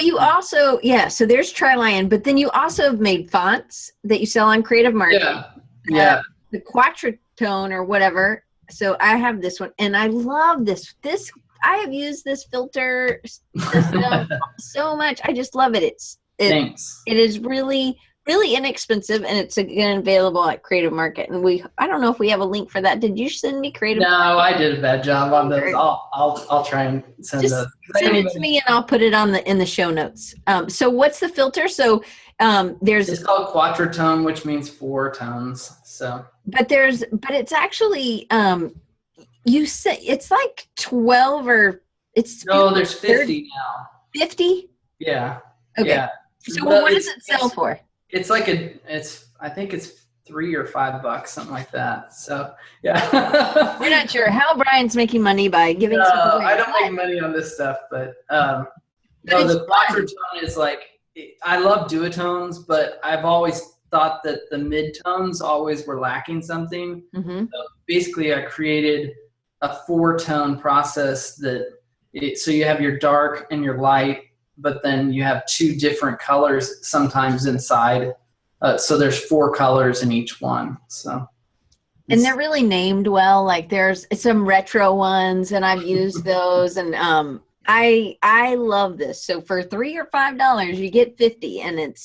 you also, so there's Tri-Lion, but then you also have made fonts that you sell on Creative Market. Yeah. The Quattrotone or whatever. So I have this one, and I love this. I have used this filter system so much. I just love it. Thanks. It is really, really inexpensive, and it's again available at Creative Market. And I don't know if we have a link for that. Did you send me Creative? No, I did a bad job on those. I'll try and send those. Send it to me, and I'll put it in the show notes. So what's the filter? So it's called Quattrotone, which means 4 tones. So, but it's actually you say it's like 12 or it's there's 50 now. 50? Yeah. Okay. Yeah. So what does it sell for? It's like I think it's $3 or $5, something like that. So yeah. We're not sure how Brian's making money by giving stuff away. I don't make money on this stuff, but the Quattrotone is like, I love duotones, but I've always thought that the midtones always were lacking something. Mm-hmm. So basically I created a 4-tone process so you have your dark and your light, but then you have 2 different colors sometimes inside. So there's 4 colors in each one. So, and they're really named well. Like there's some retro ones, and I've used those, and I love this. So for $3 or $5, you get 50, and it's.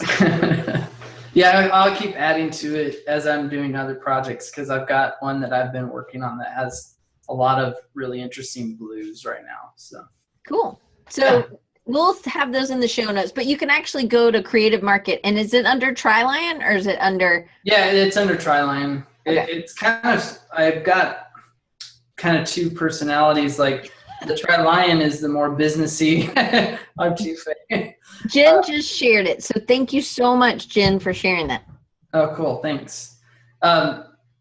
Yeah, I'll keep adding to it as I'm doing other projects, because I've got one that I've been working on that has a lot of really interesting blues right now. So cool. So we'll have those in the show notes, but you can actually go to Creative Market. And is it under Tri-Lion, or is it under? Yeah, it's under Tri-Lion. Okay. It's I've got kind of 2 personalities. Like the Tri-Lion is the more businessy. I'm too fake. Jen just shared it. So thank you so much, Jen, for sharing that. Oh, cool. Thanks.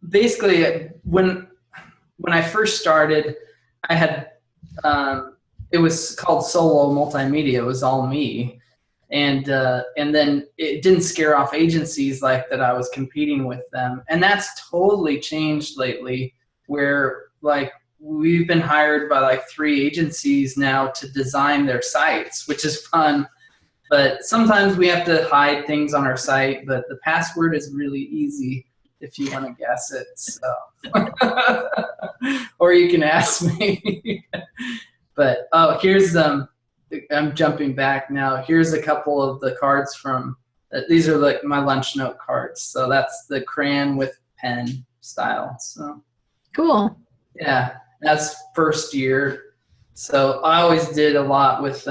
Basically, when I first started, I had, it was called solo multimedia. It was all me. And then it didn't scare off agencies like that I was competing with them. And that's totally changed lately, where like we've been hired by like 3 agencies now to design their sites, which is fun. But sometimes we have to hide things on our site, but the password is really easy if you want to guess it. So, or you can ask me. But here's I'm jumping back now. Here's a couple of the cards from. These are like my lunch note cards. So that's the crayon with pen style. So cool. Yeah, that's first year. So I always did a lot with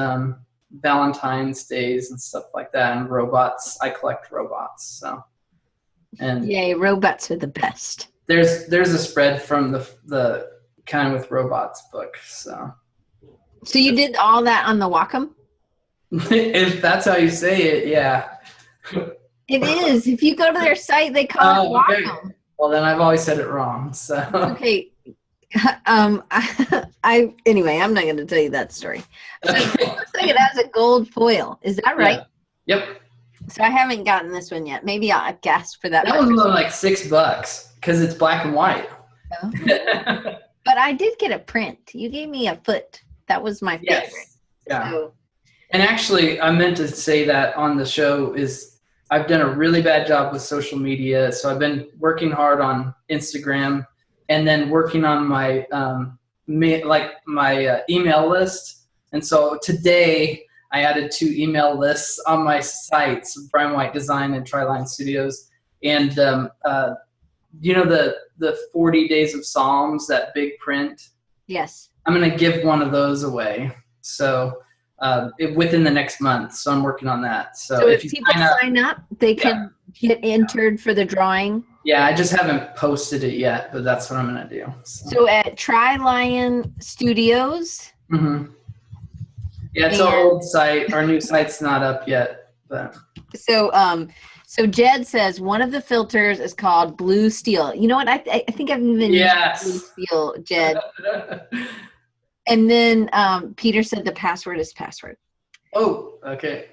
Valentine's Days and stuff like that, and robots. I collect robots. So. And yay, robots are the best. There's a spread from the Kind with Robots book. So you did all that on the Wacom? If that's how you say it, yeah. It is. If you go to their site, they call it Wacom. Okay. Well, then I've always said it wrong. So okay. Anyway, I'm not going to tell you that story. So it looks like it has a gold foil. Is that right? Yeah. Yep. So I haven't gotten this one yet. Maybe I'll guess for that. That one's like $6 because it's black and white. Oh. But I did get a print. You gave me a foot. That was my favorite. Yes. Yeah. So. And actually, I meant to say that on the show is I've done a really bad job with social media. So I've been working hard on Instagram and then working on my email list. And so today I added 2 email lists on my sites, Brian White Design and Tri-Lion Studios. And you know the 40 Days of Psalms, that big print? Yes. I'm going to give one of those away. So within the next month. So I'm working on that. So if people sign up, they can get entered for the drawing. Yeah, I just haven't posted it yet, but that's what I'm going to do. So at Try Lion Studios. Mm-hmm. Yeah, it's our old site. Our new site's not up yet. But. So Jed says one of the filters is called Blue Steel. You know what? I think I've even used Blue Steel, Jed. And then Peter said the password is password. Oh, okay.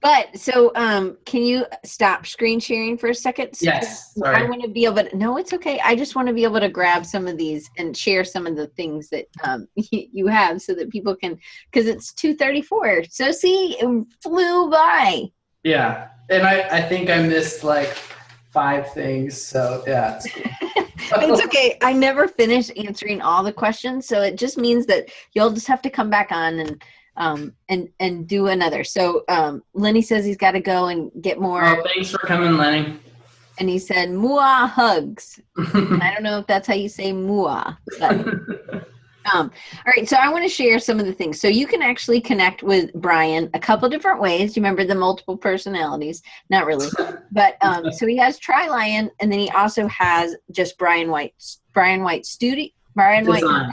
But so can you stop screen sharing for a second? Yes. Sorry. I want to be able to, no, it's okay. I just want to be able to grab some of these and share some of the things that you have so that people can, because it's 2:34. So see, it flew by. Yeah. And I think I missed like 5 things. So yeah. It's cool. It's okay. I never finish answering all the questions. So it just means that you'll just have to come back on and do another. So Lenny says he's got to go and get more. Oh, thanks for coming, Lenny. And he said mua hugs. I don't know if that's how you say mua, but all right, so I want to share some of the things. So you can actually connect with Brian a couple different ways. You remember the multiple personalities? Not really. But so he has Try Lion, and then he also has just Brian White Studio, Brian White Design.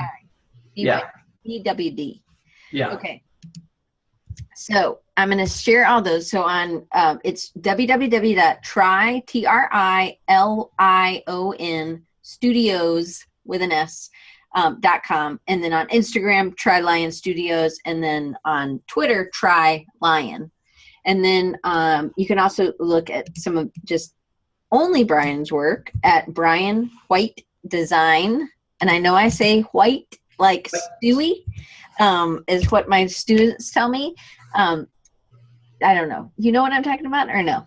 Yeah. BWD. Yeah. Okay. So I'm going to share all those. So on it's www.trylion studios with an S .com, and then on Instagram Try Lion Studios, and then on Twitter Try Lion, and then you can also look at some of just only Brian's work at Brian White Design, and I know I say white like Stewie. Is what my students tell me. I don't know. You know what I'm talking about or no?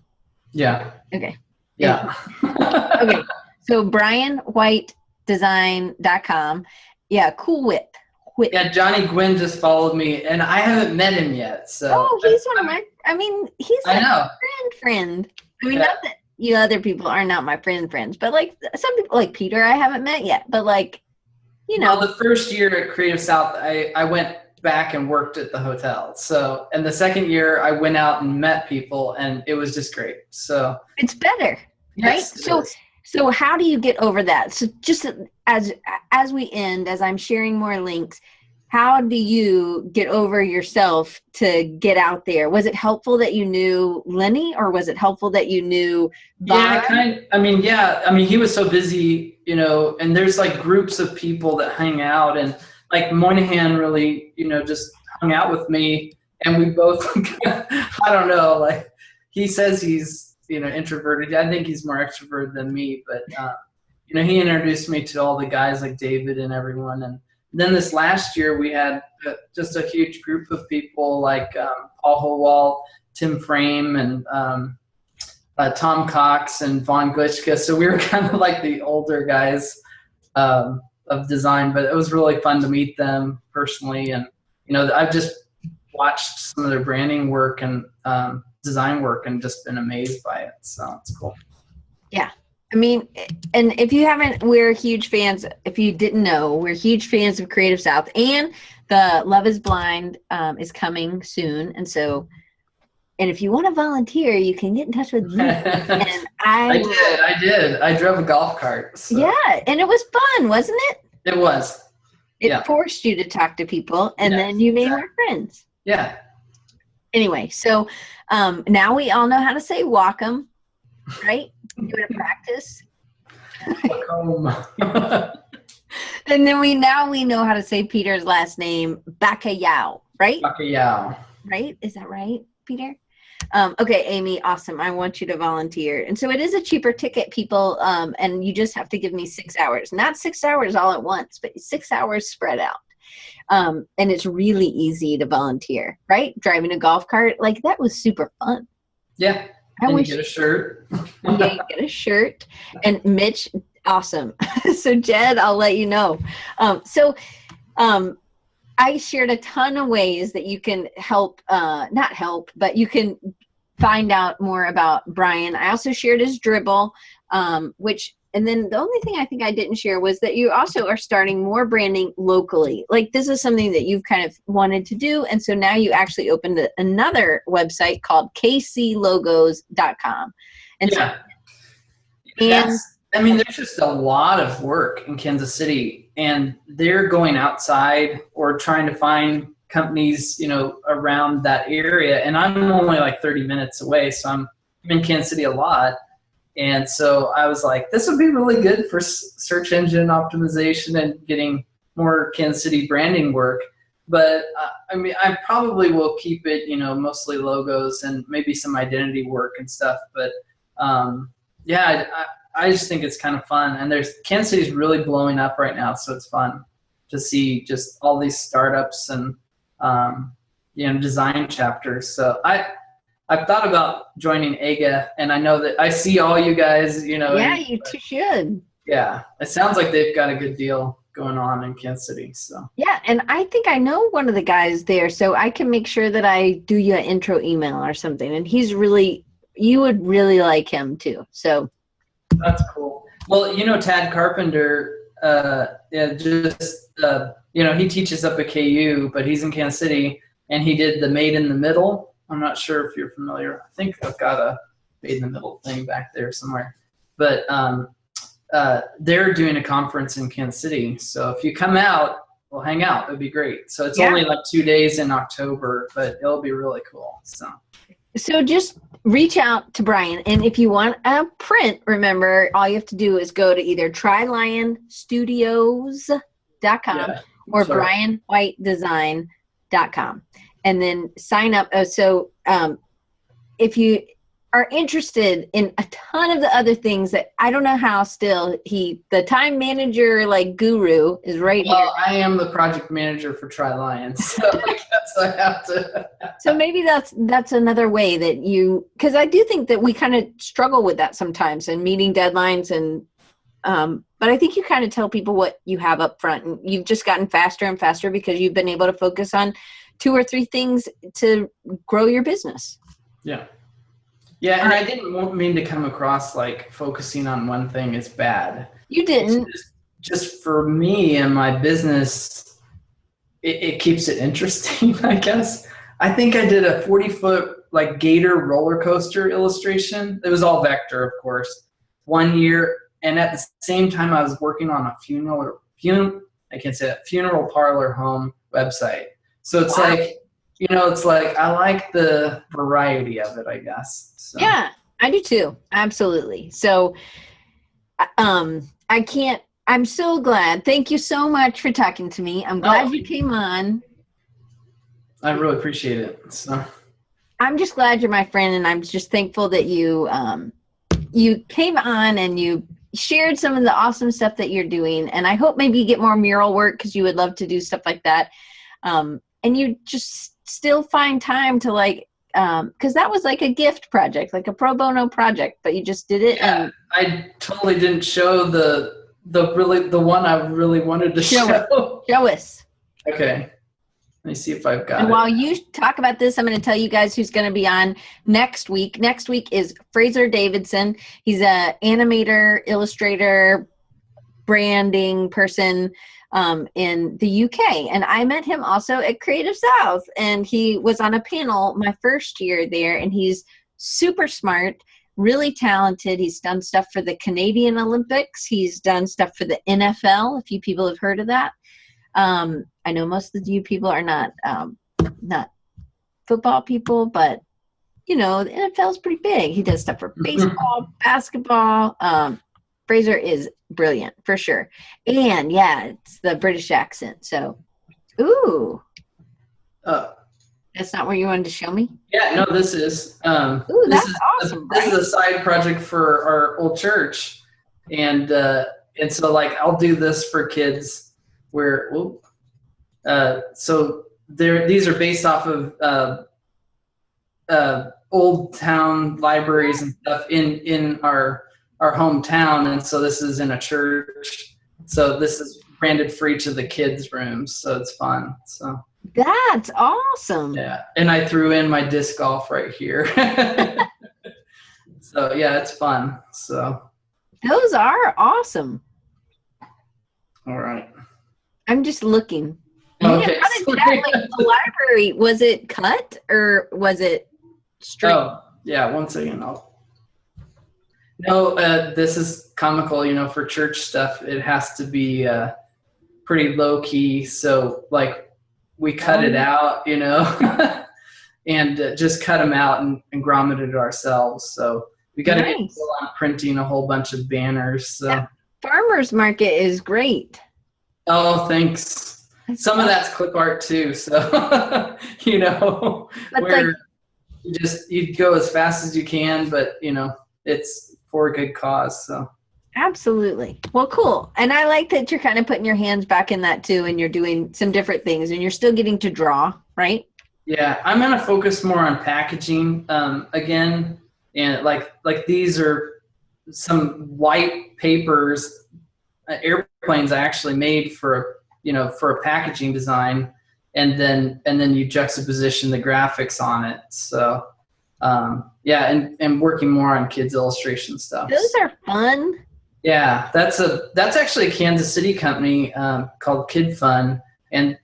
Yeah. Okay. Yeah. Okay. So BrianWhiteDesign.com. Yeah. Cool Whip. Yeah. Johnny Gwynn just followed me and I haven't met him yet. So. Oh, he's one of my, he's like my friend. Not that you other people are not my friends, but like some people like Peter, I haven't met yet, but like, you know. Well, the first year at Creative South, I went back and worked at the hotel. So, and the second year I went out and met people and it was just great. So it's better, right? Yes, so how do you get over that? So just as we end, as I'm sharing more links, how do you get over yourself to get out there? Was it helpful that you knew Lenny, or was it helpful that you knew Bob? Yeah, he was so busy, and there's like groups of people that hang out, and like Moynihan really, just hung out with me, and we both, I don't know, like he says he's, introverted. I think he's more extroverted than me, but, he introduced me to all the guys like David and everyone. And then this last year we had just a huge group of people like Paul Howald, Tim Frame, and Tom Cox and Vaughn Glitchka. So we were kind of like the older guys of design, but it was really fun to meet them personally. And, I've just watched some of their branding work and design work and just been amazed by it. So it's cool. Yeah. And if you haven't, we're huge fans. If you didn't know, we're huge fans of Creative South, and the Love is Blind is coming soon. And so, and if you want to volunteer, you can get in touch with me. And I did. I drove a golf cart. So. Yeah. And it was fun, wasn't it? It was. It forced you to talk to people, and then you made more friends. Yeah. Anyway, so now we all know how to say welcome, right? You want to practice? Welcome. And then we know how to say Peter's last name, Bacayao, right? Bacayao. Right? Is that right, Peter? Okay, Amy, awesome. I want you to volunteer. And so it is a cheaper ticket, people, and you just have to give me 6 hours. Not 6 hours all at once, but 6 hours spread out. And it's really easy to volunteer, right? Driving a golf cart, like that was super fun. Yeah. And you get a shirt. Yeah, you get a shirt. And Mitch, awesome. So Jed, I'll let you know. I shared a ton of ways that you can help, not help, but you can find out more about Brian. I also shared his Dribbble, which And then the only thing I think I didn't share was that you also are starting more branding locally. Like this is something that you've kind of wanted to do. And so now you actually opened another website called kclogos.com. And yeah. There's just a lot of work in Kansas City, and they're going outside or trying to find companies, around that area. And I'm only like 30 minutes away. So I'm in Kansas City a lot. And so I was like, this would be really good for search engine optimization and getting more Kansas City branding work. But I probably will keep it, mostly logos and maybe some identity work and stuff. But I just think it's kind of fun. And Kansas City's really blowing up right now. So it's fun to see just all these startups and, design chapters. So I've thought about joining AGA, and I know that I see all you guys, Yeah, you should. Yeah, it sounds like they've got a good deal going on in Kansas City. So yeah, and I think I know one of the guys there, so I can make sure that I do you an intro email or something. And you would really like him too. So that's cool. Well, Tad Carpenter, he teaches up at KU, but he's in Kansas City, and he did the Made in the Middle. I'm not sure if you're familiar. I think I've got a Made in the Middle thing back there somewhere. But they're doing a conference in Kansas City. So if you come out, we'll hang out. It'd be great. So it's only like 2 days in October, but it'll be really cool. So just reach out to Brian. And if you want a print, remember, all you have to do is go to either trylionstudios.com or brianwhitedesign.com. And then sign up. If you are interested in a ton of the other things that I don't know how still the time manager guru is right here. Well, I am the project manager for TriLion, so I guess I have to. So maybe that's another way that because I do think that we kind of struggle with that sometimes and meeting deadlines and but I think you kind of tell people what you have up front, and you've just gotten faster and faster because you've been able to focus on 2 or 3 things to grow your business. Yeah. Yeah, and I didn't mean to come across like focusing on one thing is bad. You didn't. Just for me and my business, it keeps it interesting, I guess. I think I did a 40-foot gator roller coaster illustration. It was all vector, of course, 1 year. And at the same time, I was working on a funeral parlor home website. So it's it's I like the variety of it, I guess. So. Yeah, I do too. Absolutely. So I'm so glad. Thank you so much for talking to me. I'm glad you came on. I really appreciate it. So I'm just glad you're my friend, and I'm just thankful that you came on and you shared some of the awesome stuff that you're doing. And I hope maybe you get more mural work because you would love to do stuff like that. And you just still find time to because that was like a gift project, like a pro bono project, but you just did it. Yeah, I totally didn't show the one I really wanted to show. Show us. Okay. Let me see if I've got it. While you talk about this, I'm going to tell you guys who's going to be on next week. Next week is Fraser Davidson. He's an animator, illustrator, branding person in the UK. And I met him also at Creative South. And he was on a panel my first year there. And he's super smart, really talented. He's done stuff for the Canadian Olympics. He's done stuff for the NFL, if you people have heard of that. I know most of you people are not football people, but the NFL is pretty big. He does stuff for baseball, basketball. Fraser is brilliant for sure. And it's the British accent. So, that's not what you wanted to show me? Yeah, no, this is. That's awesome. This is a side project for our old church. And so I'll do this for kids where, so these are based off of old town libraries and stuff in our hometown, and so this is in a church. So this is branded for each of the kids' rooms, so it's fun. So that's awesome. Yeah, and I threw in my disc golf right here. So yeah, it's fun. So Those are awesome. All right. I'm just looking. Okay. How did that, like, the library, was it cut or was it straight? Oh, yeah. 1 second. No, this is comical, for church stuff. It has to be pretty low key. So like we cut it out, and just cut them out and grommeted it ourselves. So we got to get on printing a whole bunch of banners. So that farmer's market is great. Oh, thanks. Some of that's clip art too. So, But where you go as fast as you can, but it's for a good cause. So absolutely. Well, cool. And I like that you're kind of putting your hands back in that too, and you're doing some different things, and you're still getting to draw, right? Yeah, I'm gonna focus more on packaging again, and like these are some white papers, airplanes I actually made for a packaging design, and then you juxtaposition the graphics on it. So and working more on kids illustration stuff. Those are fun. Yeah, that's actually a Kansas City company called Kid Fun, and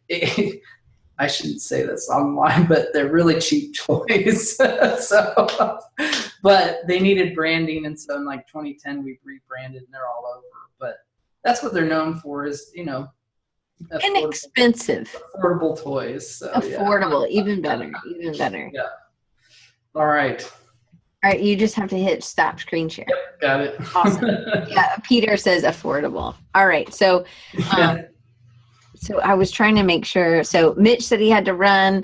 I shouldn't say this online, but they're really cheap toys. So, but they needed branding, and so in like 2010 we rebranded, and they're all over. But that's what they're known for, is inexpensive, affordable toys. So, affordable, even better. Yeah. All right. All right, you just have to hit stop screen share. Yep, got it. Awesome. Yeah, Peter says affordable. All right, so so I was trying to make sure. So Mitch said he had to run.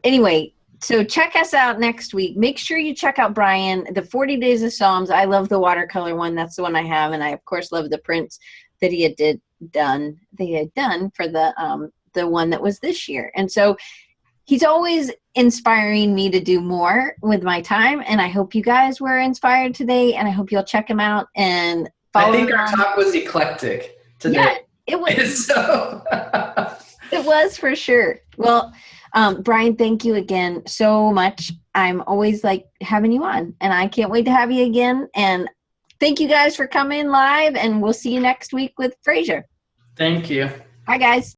Anyway, so check us out next week. Make sure you check out Brian, the 40 Days of Psalms. I love the watercolor one. That's the one I have, and I of course love the prints that he had done for the one that was this year. And so he's always inspiring me to do more with my time, and I hope you guys were inspired today, and I hope you'll check him out and follow him. I think our talk was eclectic today. Yeah, it was. So. It was for sure. Well, Brian, thank you again so much. I'm always like having you on, and I can't wait to have you again. And thank you guys for coming live, and we'll see you next week with Fraser. Thank you. Bye, guys.